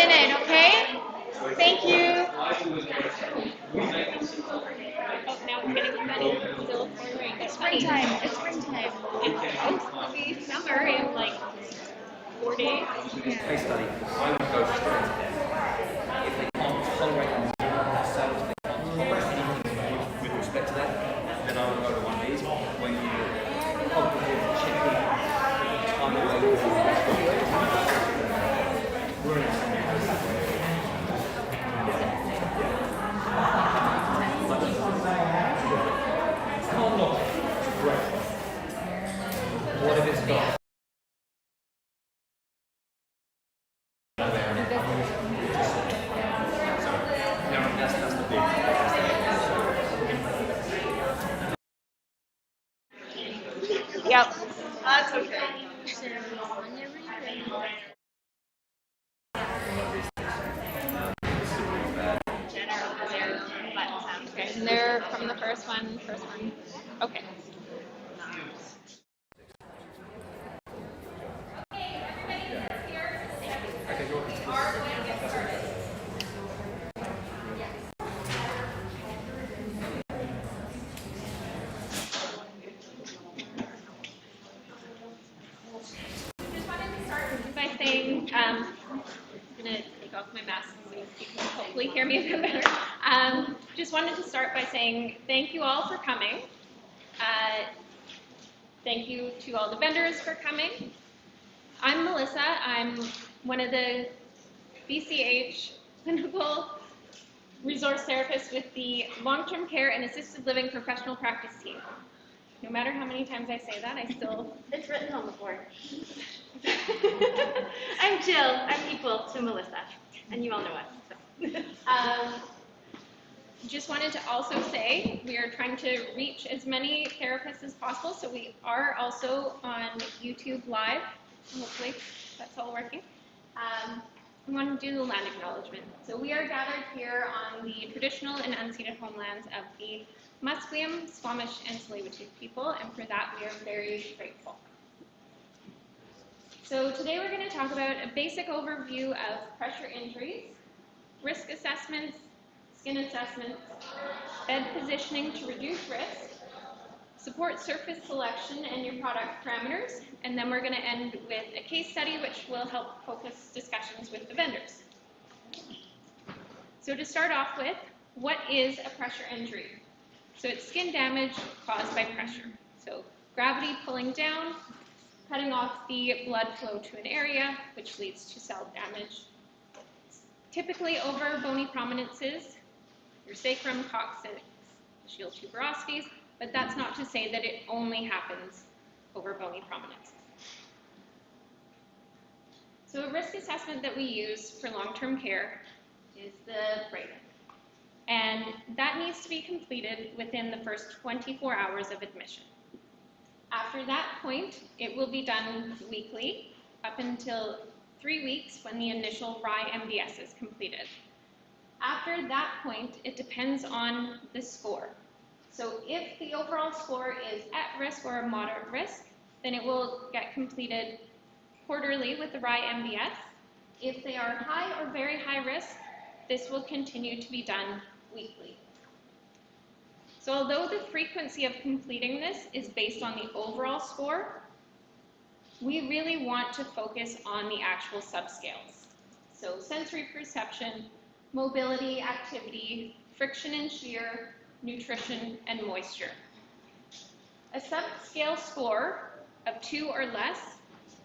minute, okay? Thank you. Oh, now it's getting sunny. Still pouring. It's springtime. It's springtime. It's supposed to be summer in like 4 days. Case study, I would go straight to them. If they can't tolerate themselves, they can't tolerate anything with respect to that, then I would go to one of these when you comfortable checking time away. What if it's got? Yep. That's okay. Okay, and they're from the first one. Okay. By saying, I'm going to take off my mask so you can hopefully hear me a bit better. Just wanted to start by saying thank you all for coming. Thank you to all the vendors for coming. I'm Melissa. I'm one of the BCH clinical resource therapists with the long-term care and assisted living professional practice team. No matter how many times I say that, I still... It's written on the board. I'm Jill. I'm equal to Melissa, and you all know us. Just wanted to also say we are trying to reach as many therapists as possible, so we are also on YouTube Live. Hopefully that's all working. We want to do the land acknowledgement. So we are gathered here on the traditional and unceded homelands of the Musqueam, Squamish, and Tsleil-Waututh people, and for that we are very grateful. So today we're going to talk about a basic overview of pressure injuries, risk assessments, skin assessments, bed positioning to reduce risk, support surface selection and your product parameters, and then we're going to end with a case study which will help focus discussions with the vendors. So to start off with, what is a pressure injury? So it's skin damage caused by pressure. So gravity pulling down, cutting off the blood flow to an area, which leads to cell damage. Typically over bony prominences, your sacrum, coccyx, shield tuberosities, but that's not to say that it only happens over bony prominences. So a risk assessment that we use for long-term care is the Braden. And that needs to be completed within the first 24 hours of admission. After that point, it will be done weekly up until 3 weeks when the initial RI MDS is completed. After that point, it depends on the score. So if the overall score is at risk or a moderate risk, then it will get completed quarterly with the RI MDS. If they are high or very high risk, this will continue to be done weekly. So although the frequency of completing this is based on the overall score, we really want to focus on the actual subscales. So sensory perception, mobility, activity, friction and shear, nutrition, and moisture. A subscale score of 2 or less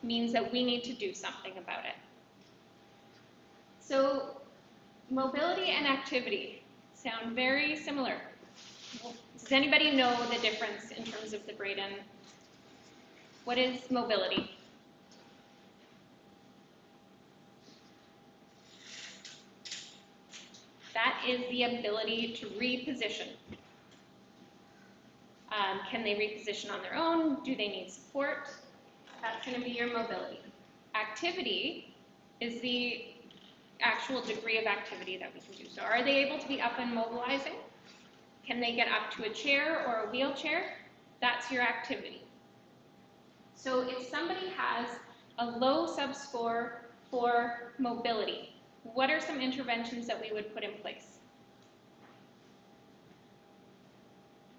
means that we need to do something about it. So mobility and activity sound very similar. Does anybody know the difference in terms of the Braden? What is mobility? That is the ability to reposition. Can they reposition on their own? Do they need support? That's going to be your mobility. Activity is the actual degree of activity that we can do. So are they able to be up and mobilizing? Can they get up to a chair or a wheelchair? That's your activity. So if somebody has a low subscore for mobility, what are some interventions that we would put in place?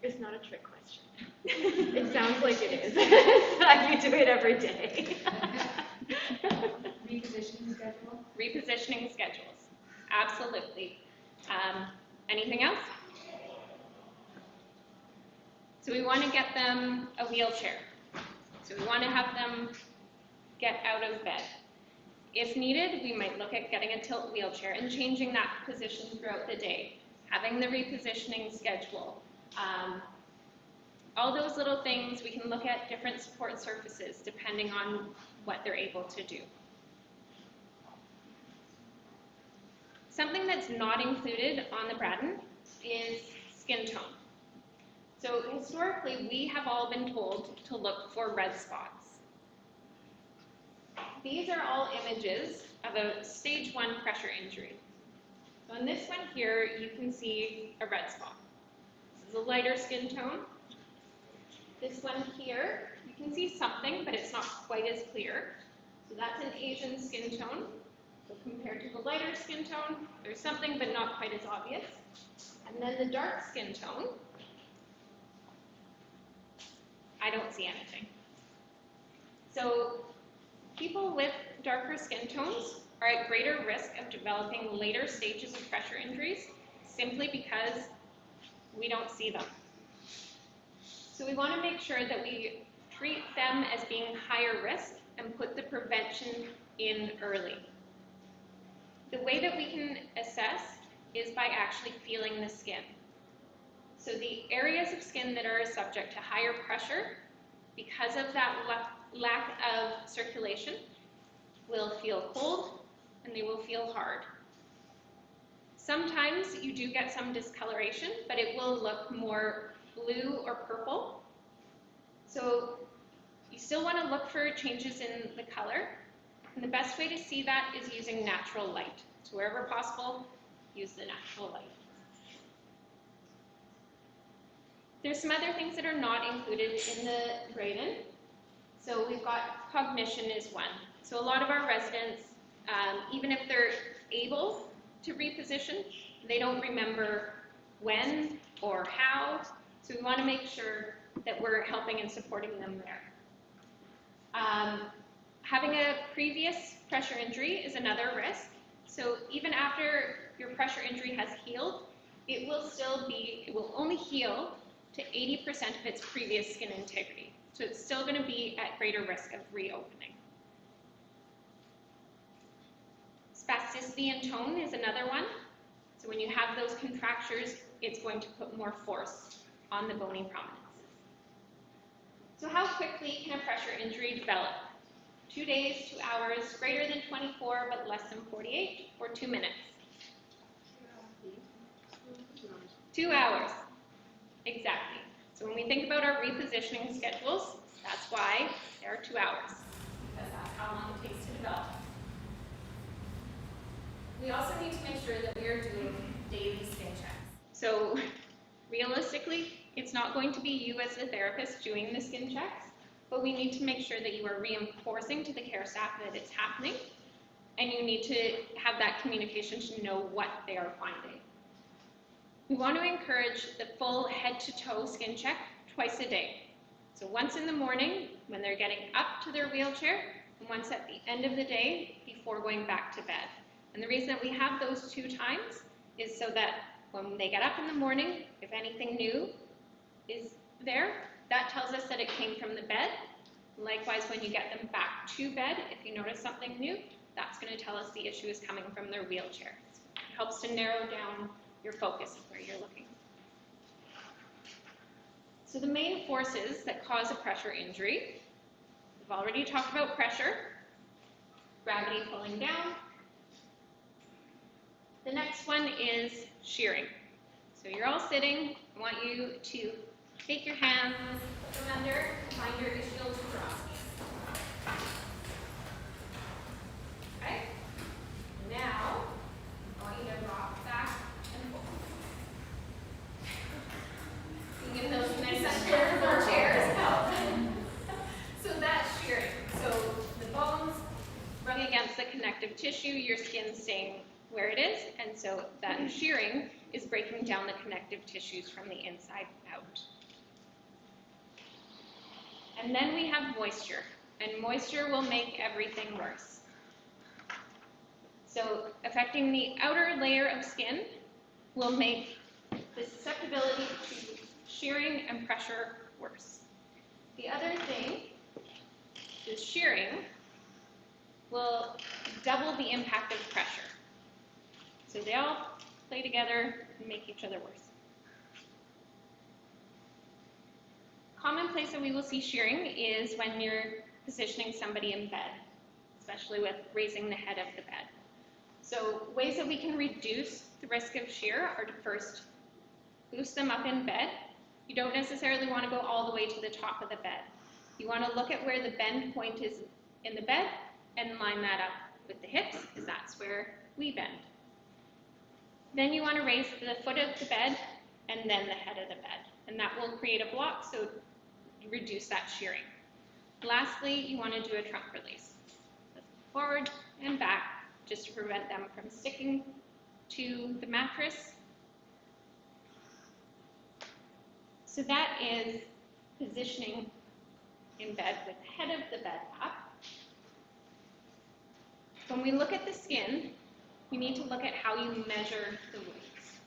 It's not a trick question. It sounds like it is. You do it every day. Repositioning schedule? Repositioning schedules, absolutely. Anything else? So we want to get them a wheelchair. So we want to have them get out of bed. If needed, we might look at getting a tilt wheelchair and changing that position throughout the day, having the repositioning schedule. All those little things, we can look at different support surfaces depending on what they're able to do. Something that's not included on the Braddon is skin tone. So historically, we have all been told to look for red spots. These are all images of a stage 1 pressure injury. So in this one here, you can see a red spot. This is a lighter skin tone. This one here, you can see something, but it's not quite as clear. So that's an Asian skin tone. So compared to the lighter skin tone, there's something, but not quite as obvious. And then the dark skin tone, I don't see anything. So people with darker skin tones are at greater risk of developing later stages of pressure injuries simply because we don't see them. So we want to make sure that we treat them as being higher risk and put the prevention in early. The way that we can assess is by actually feeling the skin. So the areas of skin that are subject to higher pressure, because of that lack of circulation, will feel cold and they will feel hard. Sometimes you do get some discoloration, but it will look more blue or purple. So you still want to look for changes in the color, and the best way to see that is using natural light. So wherever possible, use the natural light. There's some other things that are not included in the Braden. So we've got cognition is one. So a lot of our residents, even if they're able to reposition, they don't remember when or how. So we want to make sure that we're helping and supporting them there. Having a previous pressure injury is another risk. So even after your pressure injury has healed, it will only heal to 80% of its previous skin integrity. So it's still going to be at greater risk of reopening. Spasticity and tone is another one. So when you have those contractures, it's going to put more force on the bony prominences. So how quickly can a pressure injury develop? 2 days, 2 hours, greater than 24 but less than 48, or 2 minutes? 2 hours. Exactly. So when we think about our repositioning schedules, that's why there are 2 hours. Because that's how long it takes to develop. We also need to make sure that we are doing daily skin checks. So realistically, it's not going to be you as a therapist doing the skin checks, but we need to make sure that you are reinforcing to the care staff that it's happening, and you need to have that communication to know what they are finding. We want to encourage the full head-to-toe skin check twice a day. So once in the morning when they're getting up to their wheelchair, and once at the end of the day before going back to bed. And the reason that we have those 2 times is so that when they get up in the morning, if anything new is there, that tells us that it came from the bed. Likewise, when you get them back to bed, if you notice something new, that's going to tell us the issue is coming from their wheelchair. It helps to narrow down your focus of where you're looking. So the main forces that cause a pressure injury, we've already talked about pressure, gravity pulling down. The next one is shearing. So you're all sitting. I want you to take your hands, Put them under, find your ischial tuberosities. Okay? Now, I want you to rock back and forth. You can give those nice comfortable chairs help. So that's shearing. So the bones rub against the connective tissue, your skin's staying where it is, and so that shearing is breaking down the connective tissues from the inside out. And then we have moisture, and moisture will make everything worse. So affecting the outer layer of skin will make the susceptibility to shearing and pressure worse. The other thing is shearing will double the impact of pressure. So they all play together and make each other worse. Common place that we will see shearing is when you're positioning somebody in bed, especially with raising the head of the bed. So ways that we can reduce the risk of shear are to first boost them up in bed. You don't necessarily want to go all the way to the top of the bed. You want to look at where the bend point is in the bed and line that up with the hips, because that's where we bend. Then you want to raise the foot of the bed and then the head of the bed, and that will create a block, so you reduce that shearing. Lastly, you want to do a trunk release. Forward and back, just to prevent them from sticking to the mattress. So that is positioning in bed with the head of the bed up. When we look at the skin, we need to look at how you measure the wounds.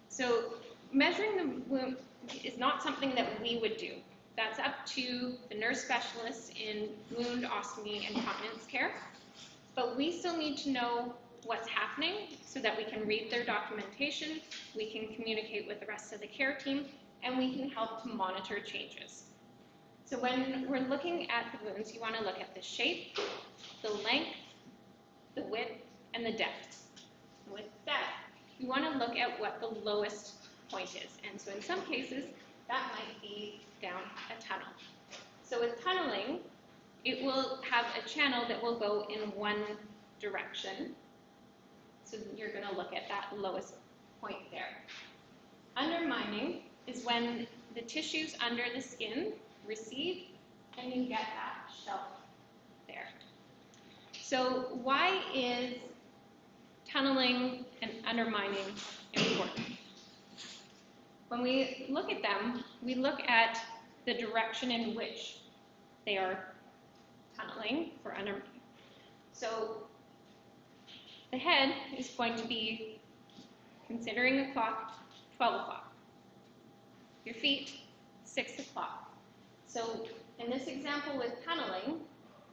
So measuring the wound is not something that we would do. That's up to the nurse specialists in wound, ostomy, and continence care. But we still need to know what's happening so that we can read their documentation, we can communicate with the rest of the care team, and we can help to monitor changes. So when we're looking at the wounds, you want to look at the shape, the length, the width, and the depth. With depth, you want to look at what the lowest point is. And so in some cases, that might be down a tunnel. So with tunneling, it will have a channel that will go in one direction. So you're going to look at that lowest point there. Undermining is when the tissues under the skin recede and you get that shelf there. So why is tunneling and undermining important? When we look at them, we look at the direction in which they are tunneling for undermining. So the head is going to be, considering the clock, 12 o'clock. Your feet, 6 o'clock. So in this example with tunneling,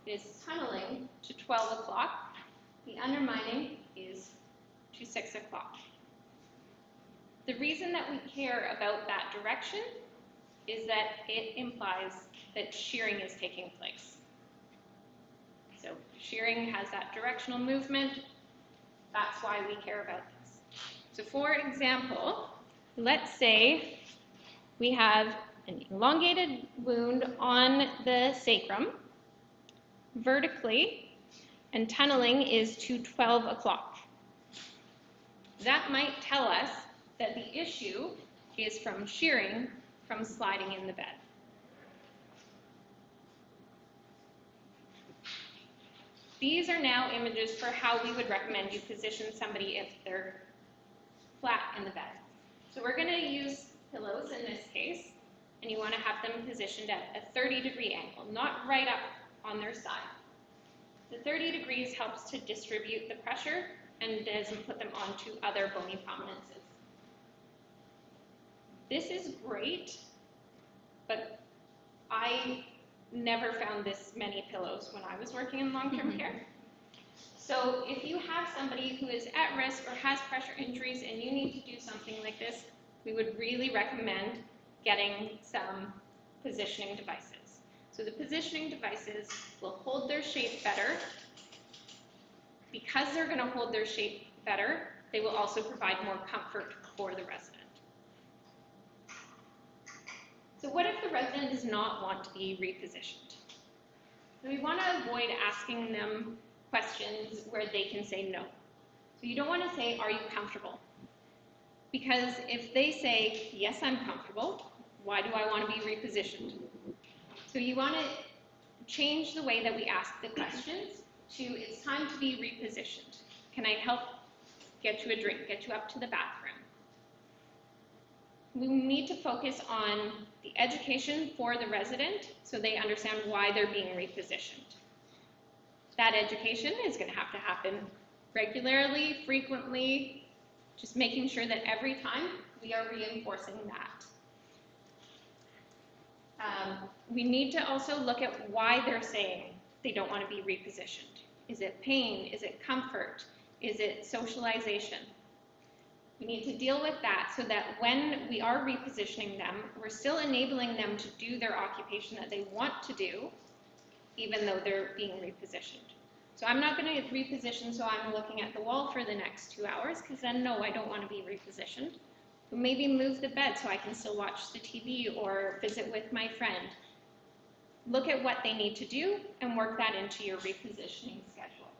it is tunneling to 12 o'clock. The undermining is to 6 o'clock. The reason that we care about that direction is that it implies that shearing is taking place. So shearing has that directional movement. That's why we care about this. So for example, let's say we have an elongated wound on the sacrum vertically, and tunneling is to 12 o'clock. That might tell us that the issue is from shearing from sliding in the bed. These are now images for how we would recommend you position somebody if they're flat in the bed. So we're going to use pillows in this case, and you want to have them positioned at a 30-degree angle, not right up on their side. The 30 degrees helps to distribute the pressure and doesn't put them onto other bony prominences. This is great, but I never found this many pillows when I was working in long-term care. So if you have somebody who is at risk or has pressure injuries and you need to do something like this, we would really recommend getting some positioning devices. So the positioning devices will hold their shape better. Because they're going to hold their shape better, they will also provide more comfort for the resident. So what if the resident does not want to be repositioned? So we want to avoid asking them questions where they can say no. So you don't want to say, are you comfortable? Because if they say, yes, I'm comfortable, why do I want to be repositioned? So you want to change the way that we ask the questions to it's time to be repositioned. Can I help get you a drink, get you up to the bathroom? We need to focus on the education for the resident so they understand why they're being repositioned. That education is going to happen regularly, frequently, just making sure that every time we are reinforcing that. We need to also look at why they're saying they don't want to be repositioned. Is it pain? Is it comfort? Is it socialization? We need to deal with that so that when we are repositioning them, we're still enabling them to do their occupation that they want to do, even though they're being repositioned. So I'm not going to reposition so I'm looking at the wall for the next 2 hours, because then no, I don't want to be repositioned. But maybe move the bed so I can still watch the TV or visit with my friend. Look at what they need to do and work that into your repositioning schedule.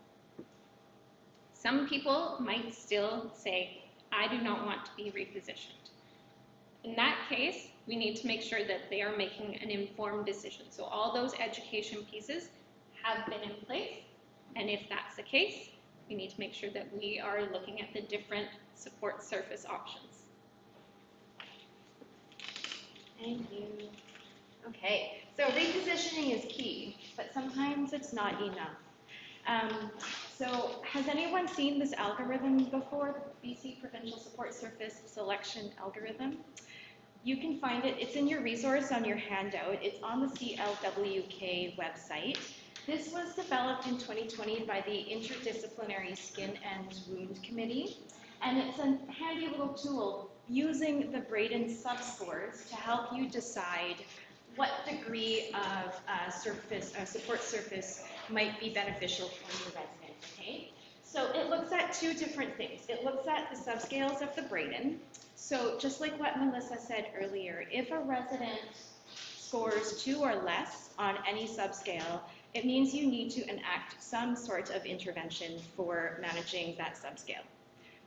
Some people might still say, I do not want to be repositioned. In that case, we need to make sure that they are making an informed decision. So all those education pieces have been in place, and if that's the case, we need to make sure that we are looking at the different support surface options. Thank you. Okay, so repositioning is key, but sometimes it's not enough. So has anyone seen this algorithm before, BC Provincial Support Surface Selection Algorithm? You can find it, it's in your resource on your handout. It's on the CLWK website. This was developed in 2020 by the Interdisciplinary Skin and Wound Committee, and it's a handy little tool using the Braden subscores to help you decide what degree of support surface might be beneficial for your resident, okay? So it looks at two different things. It looks at the subscales of the Braden. So just like what Melissa said earlier, if a resident scores 2 or less on any subscale, it means you need to enact some sort of intervention for managing that subscale.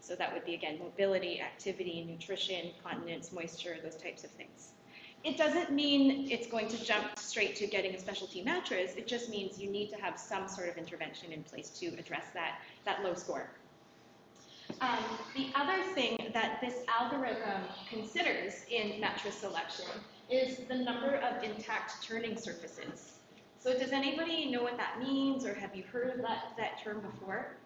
So that would be, again, mobility, activity, nutrition, continence, moisture, those types of things. It doesn't mean it's going to jump straight to getting a specialty mattress. It just means you need to have some sort of intervention in place to address that low score. The other thing that this algorithm considers in mattress selection is the number of intact turning surfaces. So does anybody know what that means, or have you heard of that term before?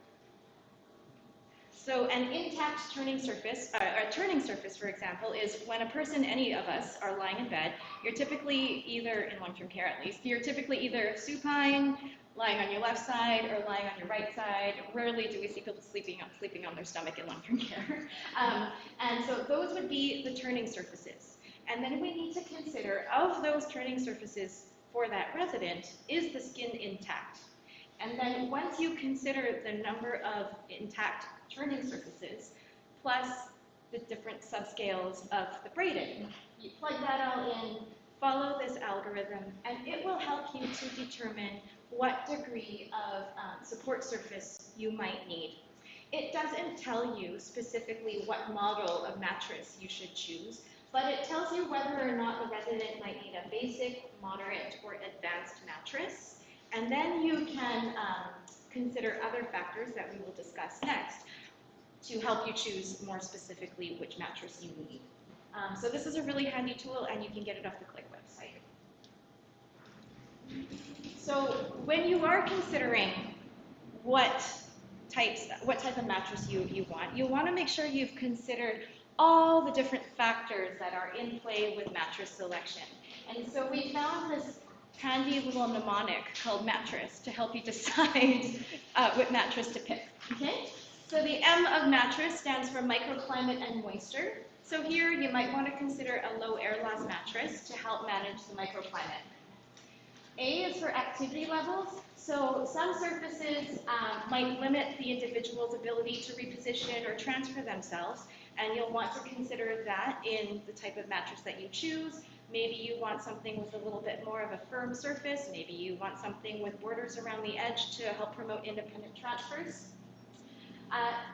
So an intact turning surface, a turning surface, for example, is when a person, any of us, are lying in bed, you're typically either, in long-term care at least, you're typically either supine, lying on your left side, or lying on your right side. Rarely do we see people sleeping on their stomach in long-term care. And so those would be the turning surfaces. And then we need to consider, of those turning surfaces for that resident, is the skin intact? And then once you consider the number of intact turning surfaces, plus the different subscales of the Braden, you plug that all in, follow this algorithm, and it will help you to determine what degree of support surface you might need. It doesn't tell you specifically what model of mattress you should choose, but it tells you whether or not the resident might need a basic, moderate, or advanced mattress. And then you can consider other factors that we will discuss next to help you choose more specifically which mattress you need. So this is a really handy tool, and you can get it off the Click website. So when you are considering what type of mattress you want to make sure you've considered all the different factors that are in play with mattress selection. And so we found this handy little mnemonic called mattress to help you decide what mattress to pick, okay? So the M of mattress stands for microclimate and moisture. So here you might want to consider a low air loss mattress to help manage the microclimate. A is for activity levels. So some surfaces might limit the individual's ability to reposition or transfer themselves, and you'll want to consider that in the type of mattress that you choose. Maybe you want something with a little bit more of a firm surface. Maybe you want something with borders around the edge to help promote independent transfers.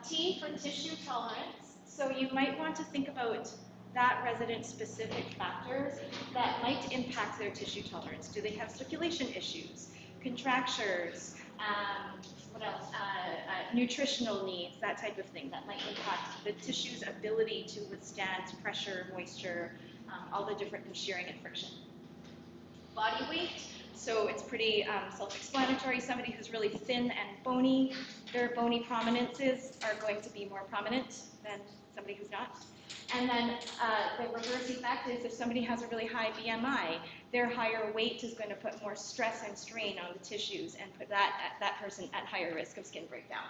T for tissue tolerance. So you might want to think about that resident's specific factors that might impact their tissue tolerance. Do they have circulation issues, contractures, What else? Nutritional needs, that type of thing that might impact the tissue's ability to withstand pressure, moisture, all the different shearing and friction. Body weight, so it's pretty self-explanatory. Somebody who's really thin and bony, their bony prominences are going to be more prominent than somebody who's not. And then the reverse effect is if somebody has a really high BMI, their higher weight is going to put more stress and strain on the tissues and put that person at higher risk of skin breakdown.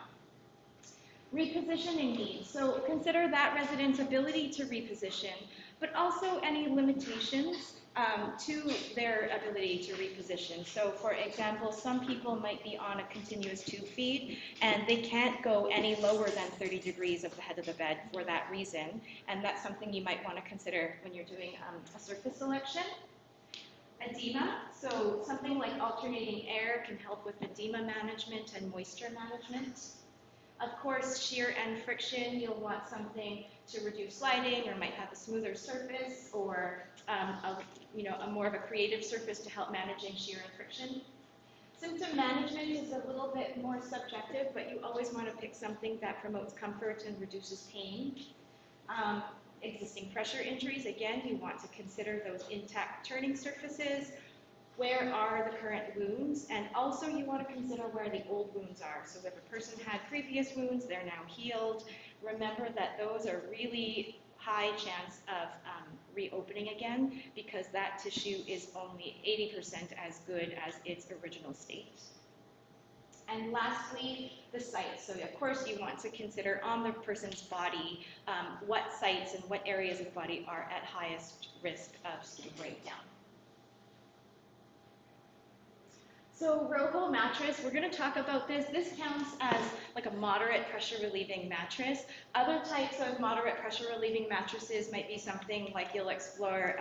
Repositioning needs. So consider that resident's ability to reposition, but also any limitations to their ability to reposition. So for example, some people might be on a continuous tube feed and they can't go any lower than 30 degrees of the head of the bed for that reason. And that's something you might want to consider when you're doing a surface selection. Edema, so something like alternating air can help with edema management and moisture management. Of course, shear and friction, you'll want something to reduce sliding or might have a smoother surface or a more of a creative surface to help managing shear and friction. Symptom management is a little bit more subjective, but you always want to pick something that promotes comfort and reduces pain. Existing pressure injuries, again, you want to consider those intact turning surfaces. Where are the current wounds? And also you want to consider where the old wounds are. So if a person had previous wounds, they're now healed. Remember that those are really high chance of reopening again because that tissue is only 80% as good as its original state. And lastly, the sites. So of course you want to consider on the person's body what sites and what areas of the body are at highest risk of skin breakdown. So Roho mattress, we're going to talk about this. This counts as like a moderate pressure relieving mattress. Other types of moderate pressure relieving mattresses might be something like you'll explore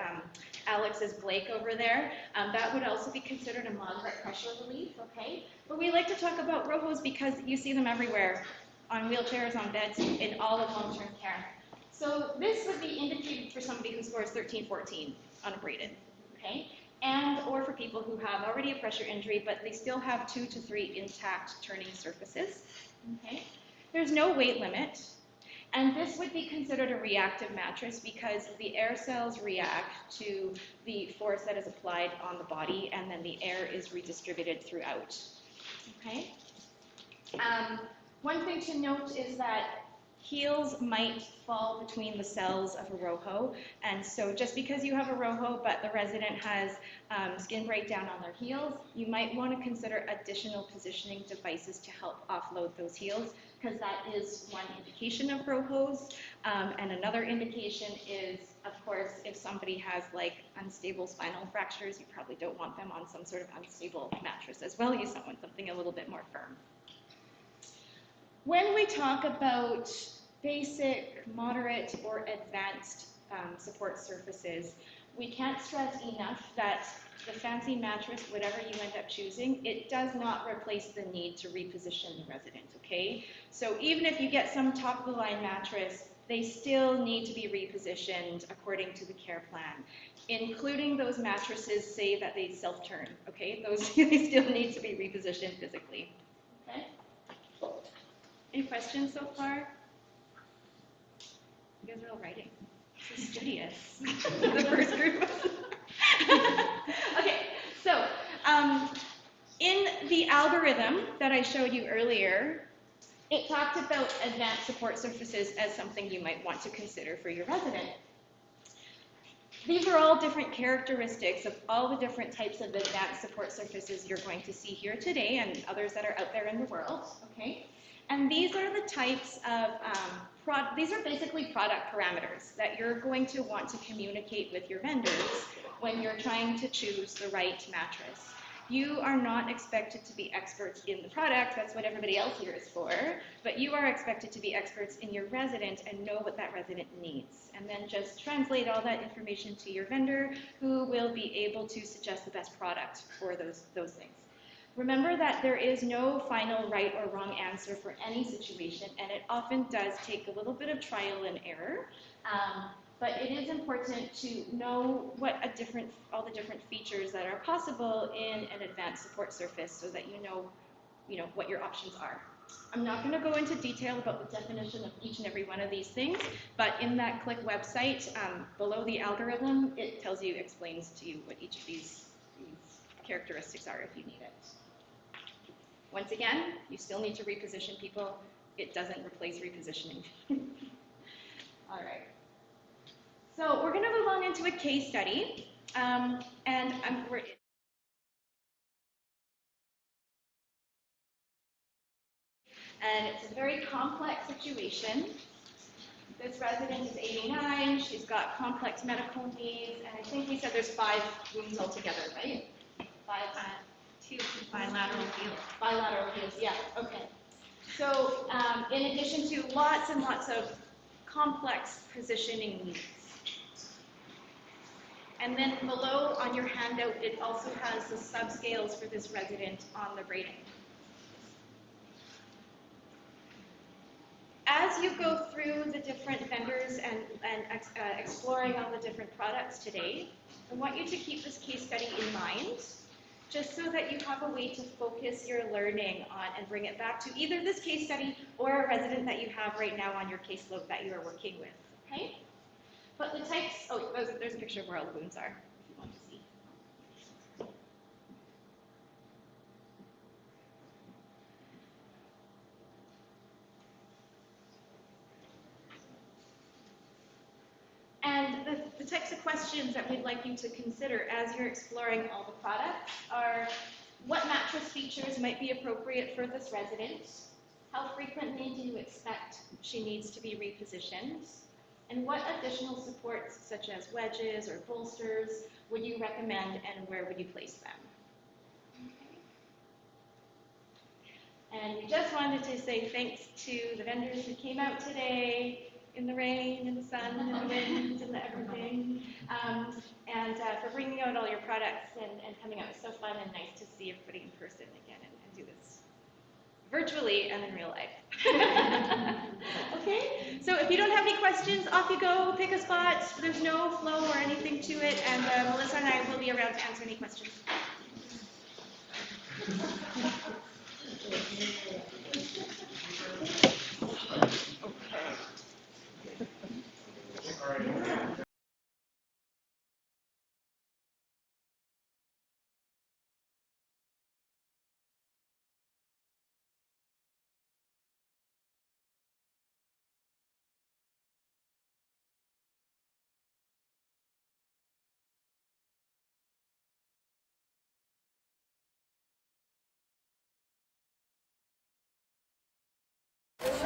Alex's Blake over there. That would also be considered a moderate pressure relief, okay? But we like to talk about Rohos because you see them everywhere, on wheelchairs, on beds, in all of long-term care. So this would be indicated for somebody who scores 13, 14 unabraided, okay? And or for people who have already a pressure injury, but they still have 2 to 3 intact turning surfaces. Okay? There's no weight limit, and this would be considered a reactive mattress because the air cells react to the force that is applied on the body, and then the air is redistributed throughout. Okay? One thing to note is that heels might fall between the cells of a Roho, and so just because you have a Roho but the resident has skin breakdown on their heels, you might want to consider additional positioning devices to help offload those heels, because that is one indication of Rohos. And another indication is, of course, if somebody has like unstable spinal fractures, you probably don't want them on some sort of unstable mattress as well. You want something a little bit more firm. When we talk about basic, moderate, or advanced support surfaces, we can't stress enough that the fancy mattress, whatever you end up choosing, it does not replace the need to reposition the resident, okay? So even if you get some top-of-the-line mattress, they still need to be repositioned according to the care plan, including those mattresses say that they self-turn, okay? Those they still need to be repositioned physically, okay? Any questions so far? You guys are all writing. So studious. The first group. Okay, so in the algorithm that I showed you earlier, it talked about advanced support surfaces as something you might want to consider for your resident. These are all different characteristics of all the different types of advanced support surfaces you're going to see here today and others that are out there in the world, okay? And these are the types of, these are basically product parameters that you're going to want to communicate with your vendors when you're trying to choose the right mattress. You are not expected to be experts in the product, that's what everybody else here is for, but you are expected to be experts in your resident and know what that resident needs. And then just translate all that information to your vendor who will be able to suggest the best product for those things. Remember that there is no final right or wrong answer for any situation, and it often does take a little bit of trial and error. But it is important to know what all the different features that are possible in an advanced support surface so that you know what your options are. I'm not going to go into detail about the definition of each and every one of these things, but in that Click website, below the algorithm, it explains to you what each of these characteristics are if you need it. Once again, you still need to reposition people. It doesn't replace repositioning. All right. So we're going to move on into a case study, and we're and it's a very complex situation. This resident is 89, she's got complex medical needs, and I think we said there's 5 wounds altogether, right? 2 bilateral heels. Bilateral heels, yeah, okay. So in addition to lots and lots of complex positioning needs. And then below on your handout, it also has the subscales for this resident on the rating. As you go through the different vendors and exploring all the different products today, I want you to keep this case study in mind, just so that you have a way to focus your learning on and bring it back to either this case study or a resident that you have right now on your caseload that you are working with, okay? But the types, there's a picture of where all the wounds are, if you want to see. And the types of questions that we'd like you to consider as you're exploring all the products are, what mattress features might be appropriate for this resident? How frequently do you expect she needs to be repositioned? And what additional supports, such as wedges or bolsters, would you recommend, and where would you place them? Okay. And we just wanted to say thanks to the vendors who came out today, in the rain, in the sun, in the wind, and the everything, and for bringing out all your products and coming out. It's so fun and nice to see everybody in person again and do this virtually and in real life. Okay, so if you don't have any questions, off you go, pick a spot. There's no flow or anything to it, and Melissa and I will be around to answer any questions.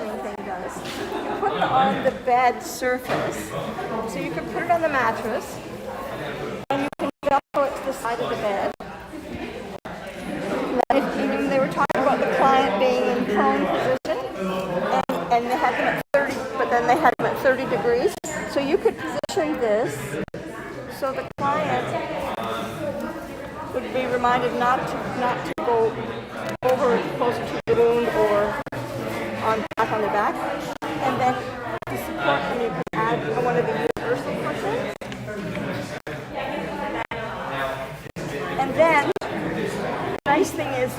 Thing does. You put it on the bed surface, so you can put it on the mattress, and you can velcro it to the side of the bed. They were talking about the client being in prone position, and they had them at 30, but then they had them at 30 degrees. So you could position this so the client would be reminded not to go over closer to the wound or back on the back, and then to support them you can add one of the universal cushions, and then the nice thing is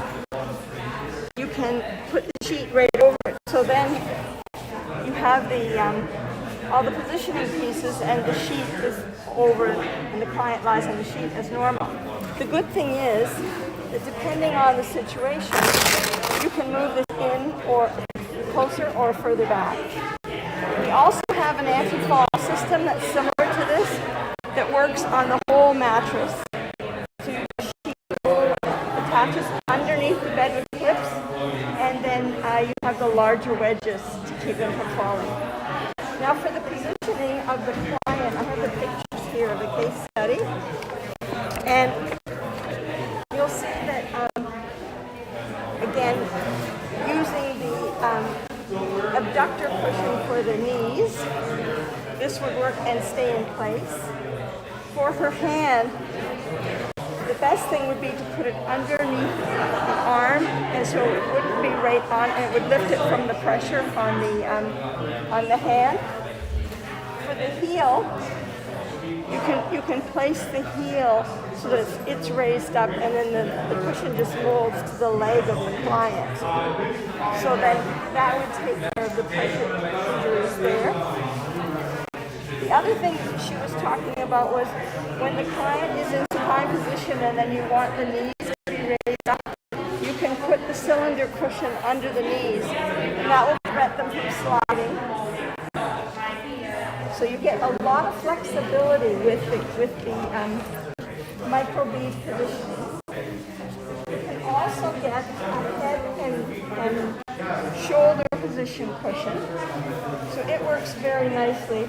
you can put the sheet right over it, so then you have the all the positioning pieces and the sheet is over and the client lies on the sheet as normal. The good thing is that depending on the situation, you can move this in or closer or further back. We also have an anti-fall system that's similar to this that works on the whole mattress. So the sheet attaches underneath the bed with clips, and then you have the larger wedges to keep them from falling. Now for the positioning of the client, I have the pictures here of the case study, and you'll see that again, using the abductor cushion for the knees, this would work and stay in place. For her hand, the best thing would be to put it underneath the arm, and so it wouldn't be right on, and it would lift it from the pressure on the hand. For the heel, you can place the heel so that it's raised up, and then the cushion just molds to the leg of the client. So then that would take care of the pressure injuries there. The other thing she was talking about was when the client is in supine position and then you want the knees to be raised up, you can put the cylinder cushion under the knees, and that will prevent them from sliding. So you get a lot of flexibility with the microbead positioning. You can also get a head and shoulder position cushion. So it works very nicely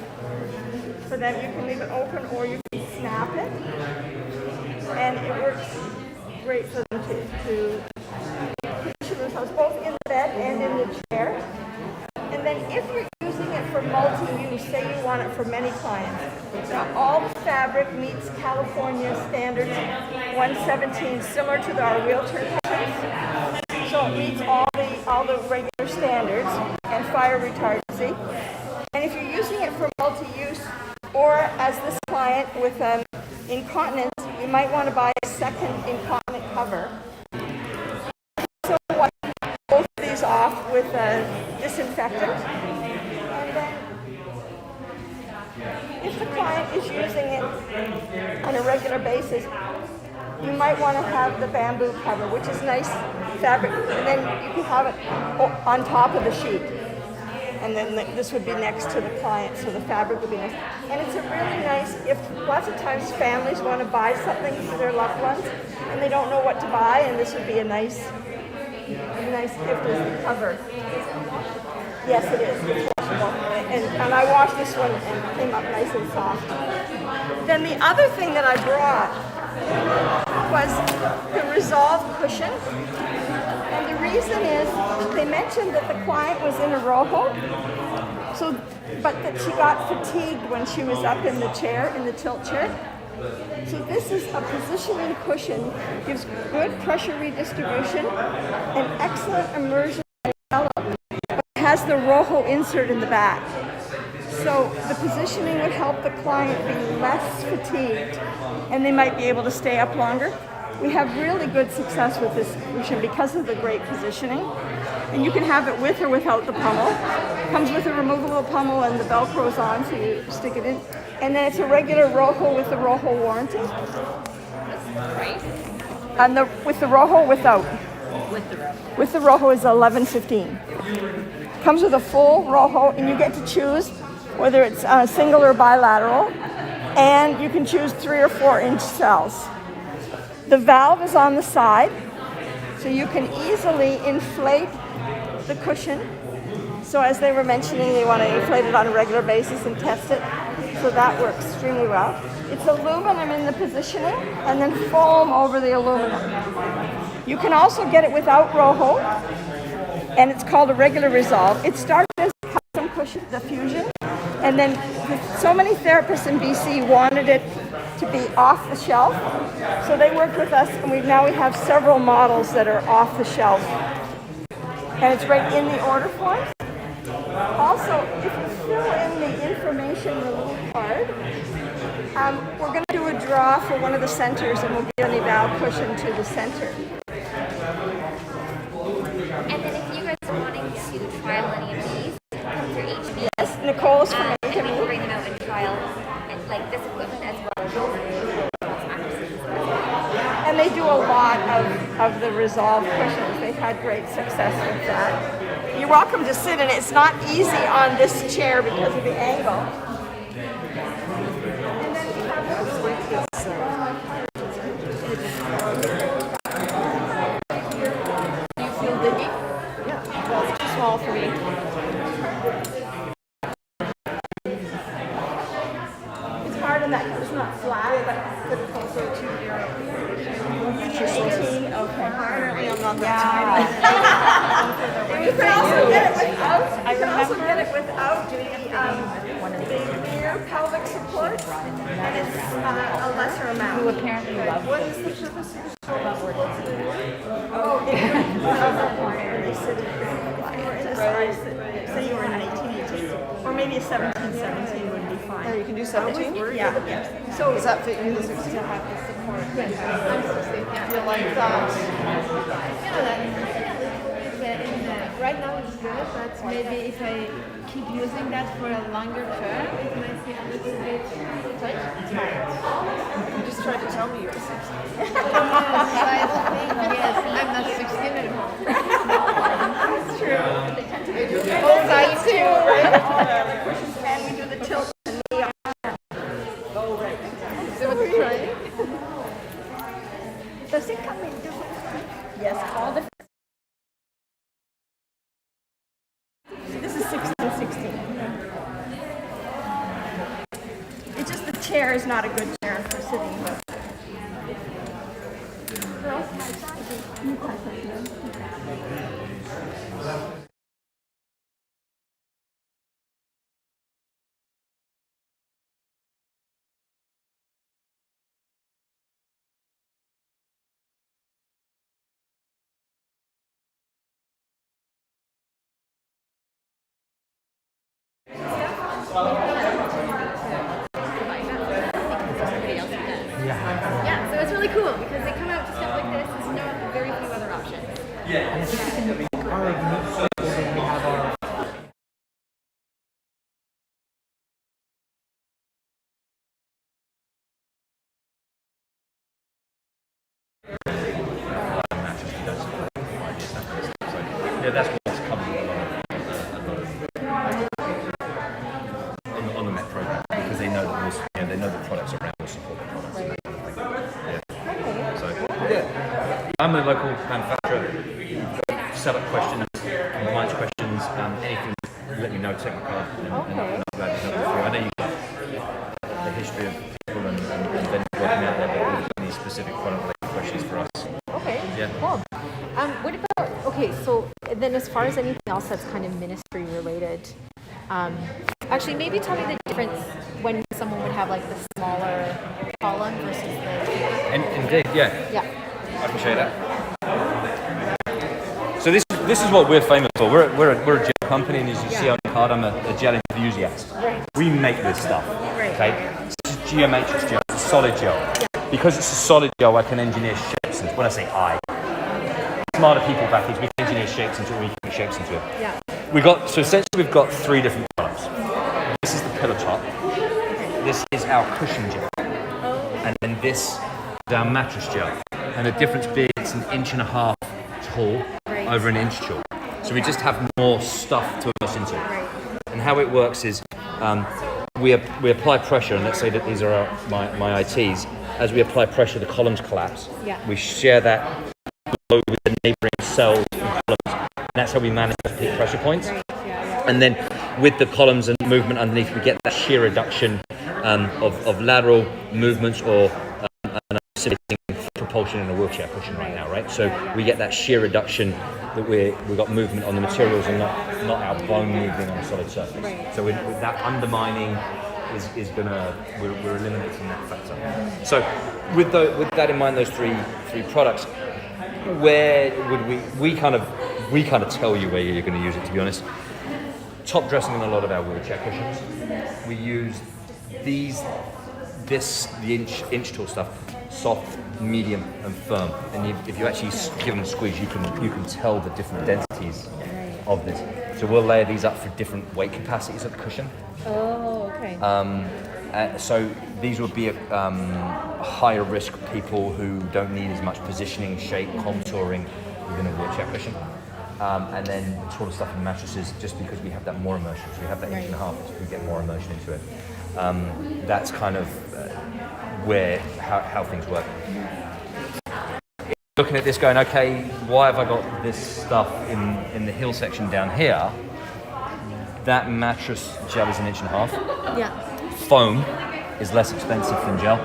for them. You can leave it open or you can snap it. And it works great for them to position themselves both in the bed and in the chair. And then if you're using it for multi-use, say you want it for many clients. Now all the fabric meets California standards 117, similar to our wheelchair cushions. So it meets all the regular standards and fire retardancy. And if you're using it for multi-use, or as this client with incontinence, you might want to buy a second incontinent cover. So wipe both of these off with a disinfectant. And then if the client is using it on a regular basis, you might want to have the bamboo cover, which is nice fabric, and then you can have it on top of the sheet. And then this would be next to the client, so the fabric would be nice. And it's a really nice, if lots of times families want to buy something for their loved ones, and they don't know what to buy, and this would be a nice gift as a cover. Yes, it is. It's washable. And I washed this one and it came up nice and soft. Then the other thing that I brought was the Resolve cushion. And the reason is they mentioned that the client was in a rojo, but that she got fatigued when she was up in the chair, in the tilt chair. So this is a positioning cushion, gives good pressure redistribution and excellent immersion development, but has the rojo insert in the back. So the positioning would help the client be less fatigued, and they might be able to stay up longer. We have really good success with this cushion because of the great positioning. And you can have it with or without the pummel. It comes with a removable pummel and the Velcro's on, so you stick it in. And then it's a regular rojo with the rojo warranty. And with the rojo without. With the rojo is $11.15. Comes with a full rojo, and you get to choose whether it's single or bilateral. And you can choose 3 or 4 inch cells. The valve is on the side, so you can easily inflate the cushion. So as they were mentioning, they want to inflate it on a regular basis and test it. So that works extremely well. It's aluminum in the positioning and then foam over the aluminum. You can also get it without rojo, and it's called a regular Resolve. It started as a custom cushion, the Fusion, and then so many therapists in BC wanted it to be off the shelf. So they worked with us, and now we have several models that are off the shelf. And it's right in the order form. Also, if you fill in the information in the little card, we're going to do a draw for one of the centers, and we'll give an eval cushion to the center. And then if you guys are wanting to trial any of these, come through HB. Yes, Nicole's from and we HB. can bring them out and trial like this equipment as well. And they do a lot of the Resolve cushions. They've had great success with that. You're welcome to sit in it. It's not easy on this chair because of the angle. And then we have Do you feel diggy? Yeah. Well, it's too small for me. It's hard on that because it's not flat, but it's closer to your 18. Okay. Apparently, I'm not that tiny. You can also get it without. You can also get it without the rear pelvic support, and it's a lesser amount. Who apparently loves What is the purpose of the Oh, they sit if you were in a size that, say you were an 18, or maybe a 17 would be fine. Oh, you can do 17? Yeah. So does that fit you? The 16? To have the support. Do you like that? Right now it's good, but maybe if I keep using that for a longer term, it might be a little bit tight. You just tried to tell me you were 16. Yes, I think, yes, I'm not 16 anymore. That's true. Both sides too, right? And we do the tilt and the So what you're trying? Does it come in different? Yes, all the. This is 16. It's just the chair is not a good chair for sitting, but. Yeah, so it's really cool because they come out to stuff like this. There's not very few other options. And I think we can make our unique circle when we have our Yeah, that's what's coming on the Met program because they know that they know the products around will support the products. And that kind of thing. Yeah. So yeah, I'm a local manufacturer. Setup questions, compliance questions, anything. Let me know. Take my card. And I'm glad to help you through. I know you've got the history of people and vendors working out there, but we've got any specific product-related questions for us. Okay. Yeah. Cool. What about, okay, so then as far as anything else that's kind of ministry related, actually maybe tell me the difference when someone would have like the smaller column versus the... Indeed, yeah. Yeah. I can show you that. So this is what we're famous for. We're a gel company, and as you see on the card, I'm a gel enthusiast. Right. We make this stuff. Right. Okay. This is geomatrix gel. It's a solid gel. Yeah. Because it's a solid gel, I can engineer shapes. And when I say smarter people package, we can engineer shapes into it. We can make shapes into it. Yeah. Essentially we've got three different products. This is the pillow top. This is our cushion gel. And then this is our mattress gel. And the difference being it's 1.5 inches tall over 1 inch tall. So we just have more stuff to immerse into. And how it works is we apply pressure, and let's say that these are my ITs. As we apply pressure, the columns collapse. Yeah. We share that with the neighboring cells and columns. And that's how we manage the peak pressure points. And then with the columns and movement underneath, we get that shear reduction of lateral movements or an oscillating propulsion in a wheelchair cushion right now, right? So we get that shear reduction that we've got movement on the materials and not our bone moving on a solid surface. So with that undermining is gonna, we're eliminating that factor. So with that in mind, those three products, where would we kind of tell you where you're going to use it, to be honest. Top dressing on a lot of our wheelchair cushions. We use the inch tall stuff, soft, medium, and firm. And if you actually give them a squeeze, you can tell the different densities of this. So we'll layer these up for different weight capacities of the cushion. Oh, okay. So these would be higher risk people who don't need as much positioning, shape, contouring within a wheelchair cushion. And then the sort of stuff in mattresses, just because we have that more immersion, so we have that 1.5 inches, we get more immersion into it. That's kind of how things work. Looking at this going, okay, why have I got this stuff in the heel section down here? That mattress gel is 1.5 inches. Yeah. Foam is less expensive than gel.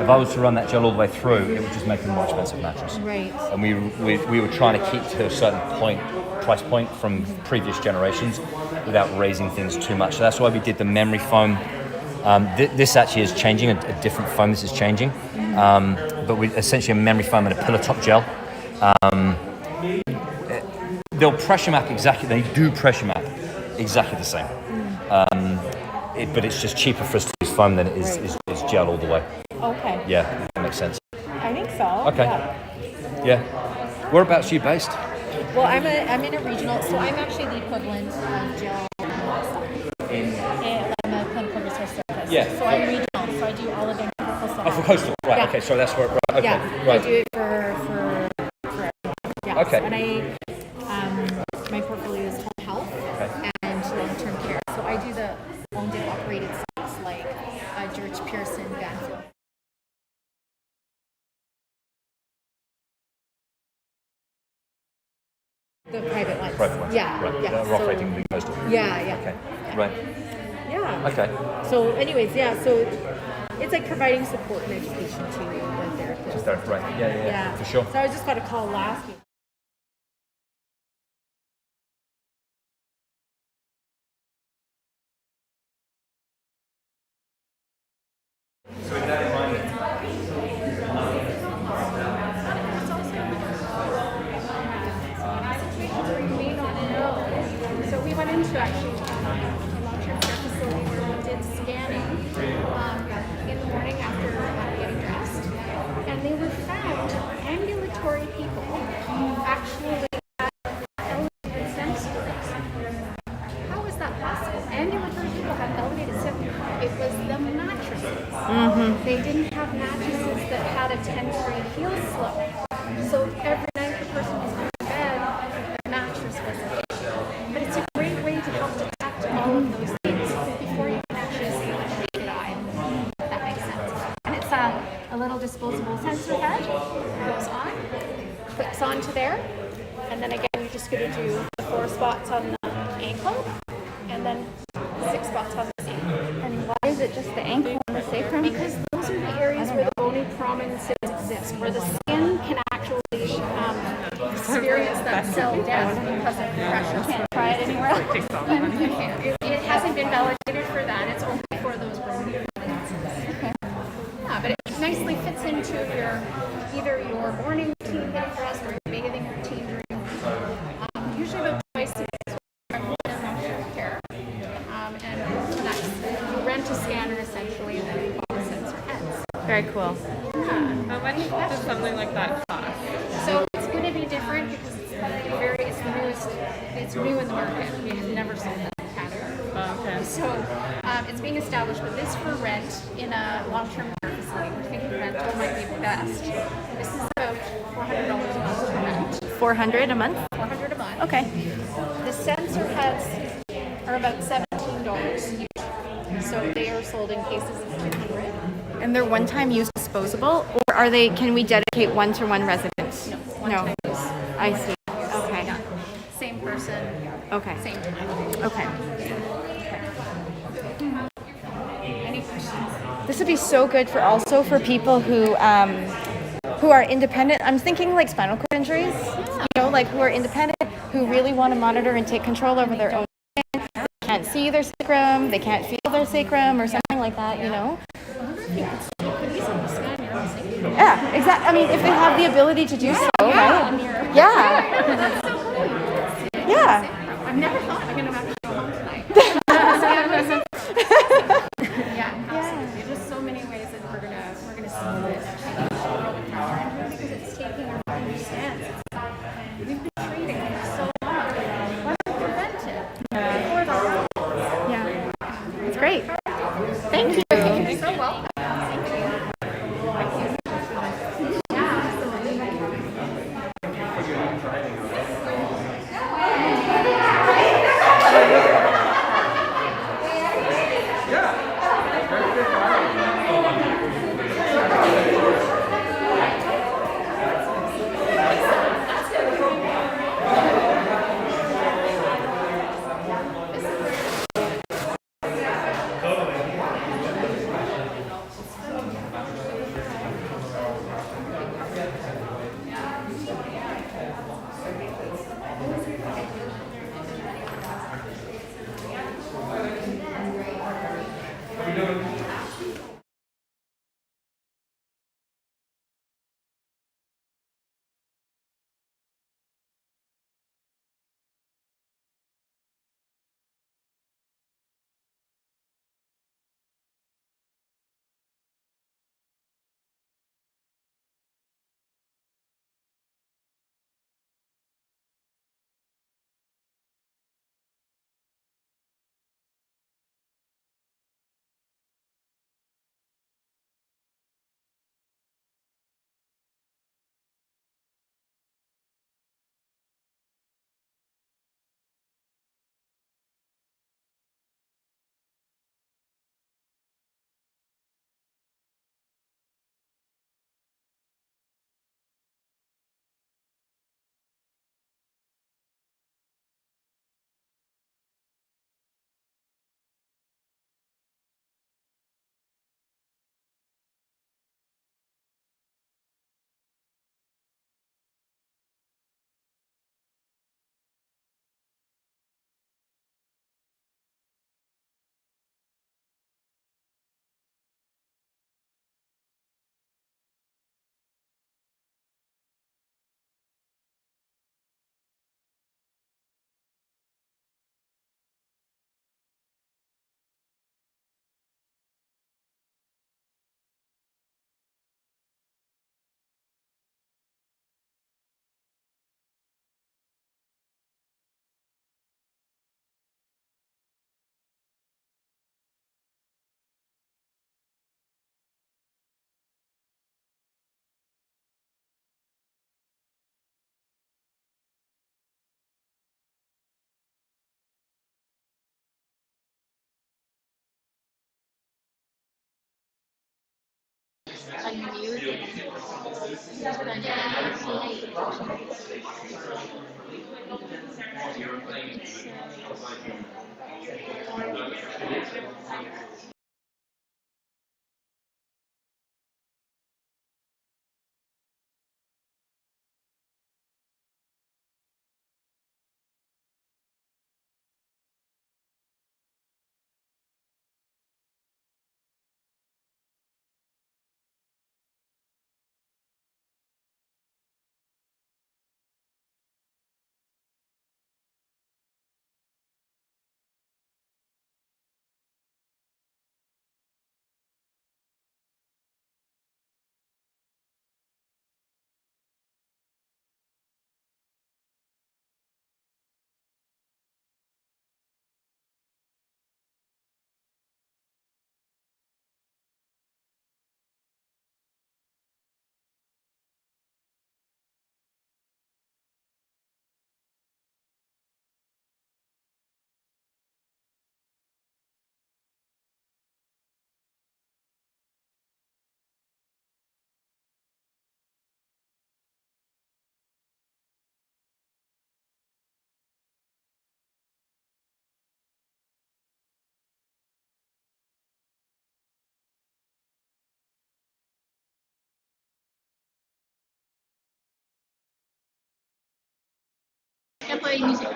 If I was to run that gel all the way through, it would just make a more expensive mattress. Right. And we were trying to keep to a certain price point from previous generations without raising things too much. So that's why we did the memory foam. This actually is changing, a different foam this is changing. But we essentially a memory foam and a pillow top gel. They'll pressure map they do pressure map exactly the same. But it's just cheaper for us to do foam than it is gel all the way. Okay. Yeah, that makes sense. I think so. Okay. Yeah. Whereabouts are you based? Well, I'm in a regional, so I'm actually the equivalent of Jill. I'm a clinical resource therapist. Yeah. So I'm regional, so I do all of Vancouver Coastal. Oh, for coastal. Right. Yeah. Okay. So that's where. Right. Okay. Yeah. Right. I do it for yeah. Okay. And my portfolio is home health and long-term care. So I do the owned and operated sites like George Pearson, Banfield. The private ones. Private ones. Yeah. Right. Yeah. They're operating the coastal. Yeah. Yeah. Okay. Right. Yeah. Okay. So, anyways, yeah. So it's like providing support and education to the therapists. Right. Yeah. For sure. So I just got a call last week. So with that in mind, So we went into actually a long-term care facility where we did scanning in the morning after getting dressed, and they were found ambulatory people actually had elevated sensors. How is that possible? Ambulatory people have elevated sensors. It was the mattresses. They didn't have mattresses that had a 10-degree heel slope. So every night the person was going to bed, the mattress was an issue. But it's a great way to help detect all of those things before you can actually see with the naked eye. That makes sense. And it's a little disposable sensor head. Goes on, clicks onto there, and then again you're just going to do 4 spots on the ankle, and then 6 spots on the knee. And why is it just the ankle and the sacrum? Because those are the areas where the bony prominences exist, where the skin can actually experience that cell death because of compression. Can't try it anywhere else. It hasn't been validated for that. It's only for those bony prominences. Okay. Yeah, but it nicely fits into either your morning routine getting dressed or your bathing routine during usually about twice a week in long-term care. And that's, you rent a scanner essentially, and then you buy sensor heads. Very cool. Yeah. What does something like that cost? So it's going to be different because it's the newest, it's new in the market. We have never sold that in Canada. Okay. So it's being established, but this for rent in a long-term care facility. We're thinking rental might be best. This is about $400 a month to rent. 400 a month? 400 a month. Okay. The sensor heads are about $17 each. So they are sold in cases of 200. And they're one-time use disposable, or are they? Can we dedicate one to one resident? No. I see. Okay. Yeah. Same person. Okay. Same time. Okay. Any questions? This would be so good for also for people who are independent. I'm thinking like spinal cord injuries. You know, like who are independent, who really want to monitor and take control over their own. They can't see their sacrum. They can't feel their sacrum or something like that. You know. Yeah, exactly. I mean, if they have the ability to do so, right? Yeah. That's so cool. Yeah. I've never thought I'm going to have to go home tonight. Yeah, absolutely. There's so many ways that we're gonna see this because it's taking our stance. We've been treating it for so long. Why don't we prevent it? Before the problem? Yeah. It's great. Thank you. You're so welcome. Thank you. unmute and just kind of play music.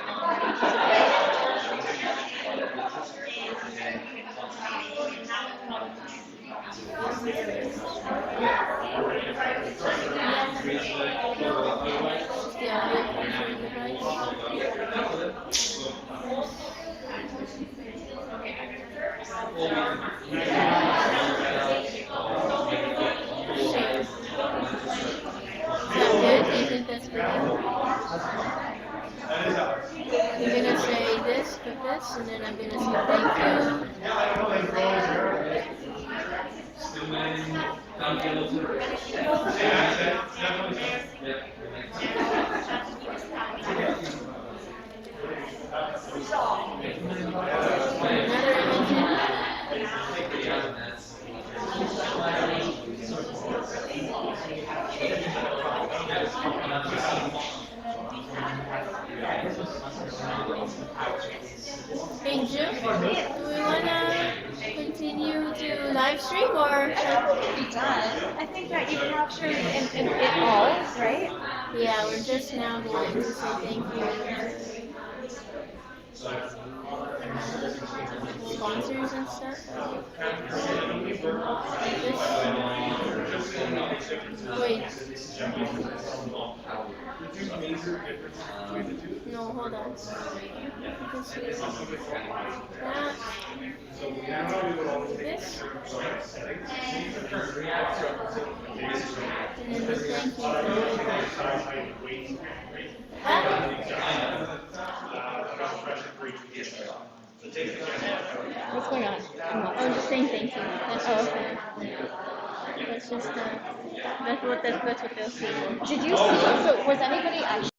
I'm gonna say this with this, and then I'm gonna say thank you. Hey Jim, do we wanna continue to live stream or? Be done. I think that you captured it all, right? Yeah, we're just now going to say thank you. Sponsors and stuff. Wait. No, hold on. This. And then the thank you. What's going on? I'm just saying thank you. That's okay. That's just that's what they'll see. Did you see? So was anybody actually?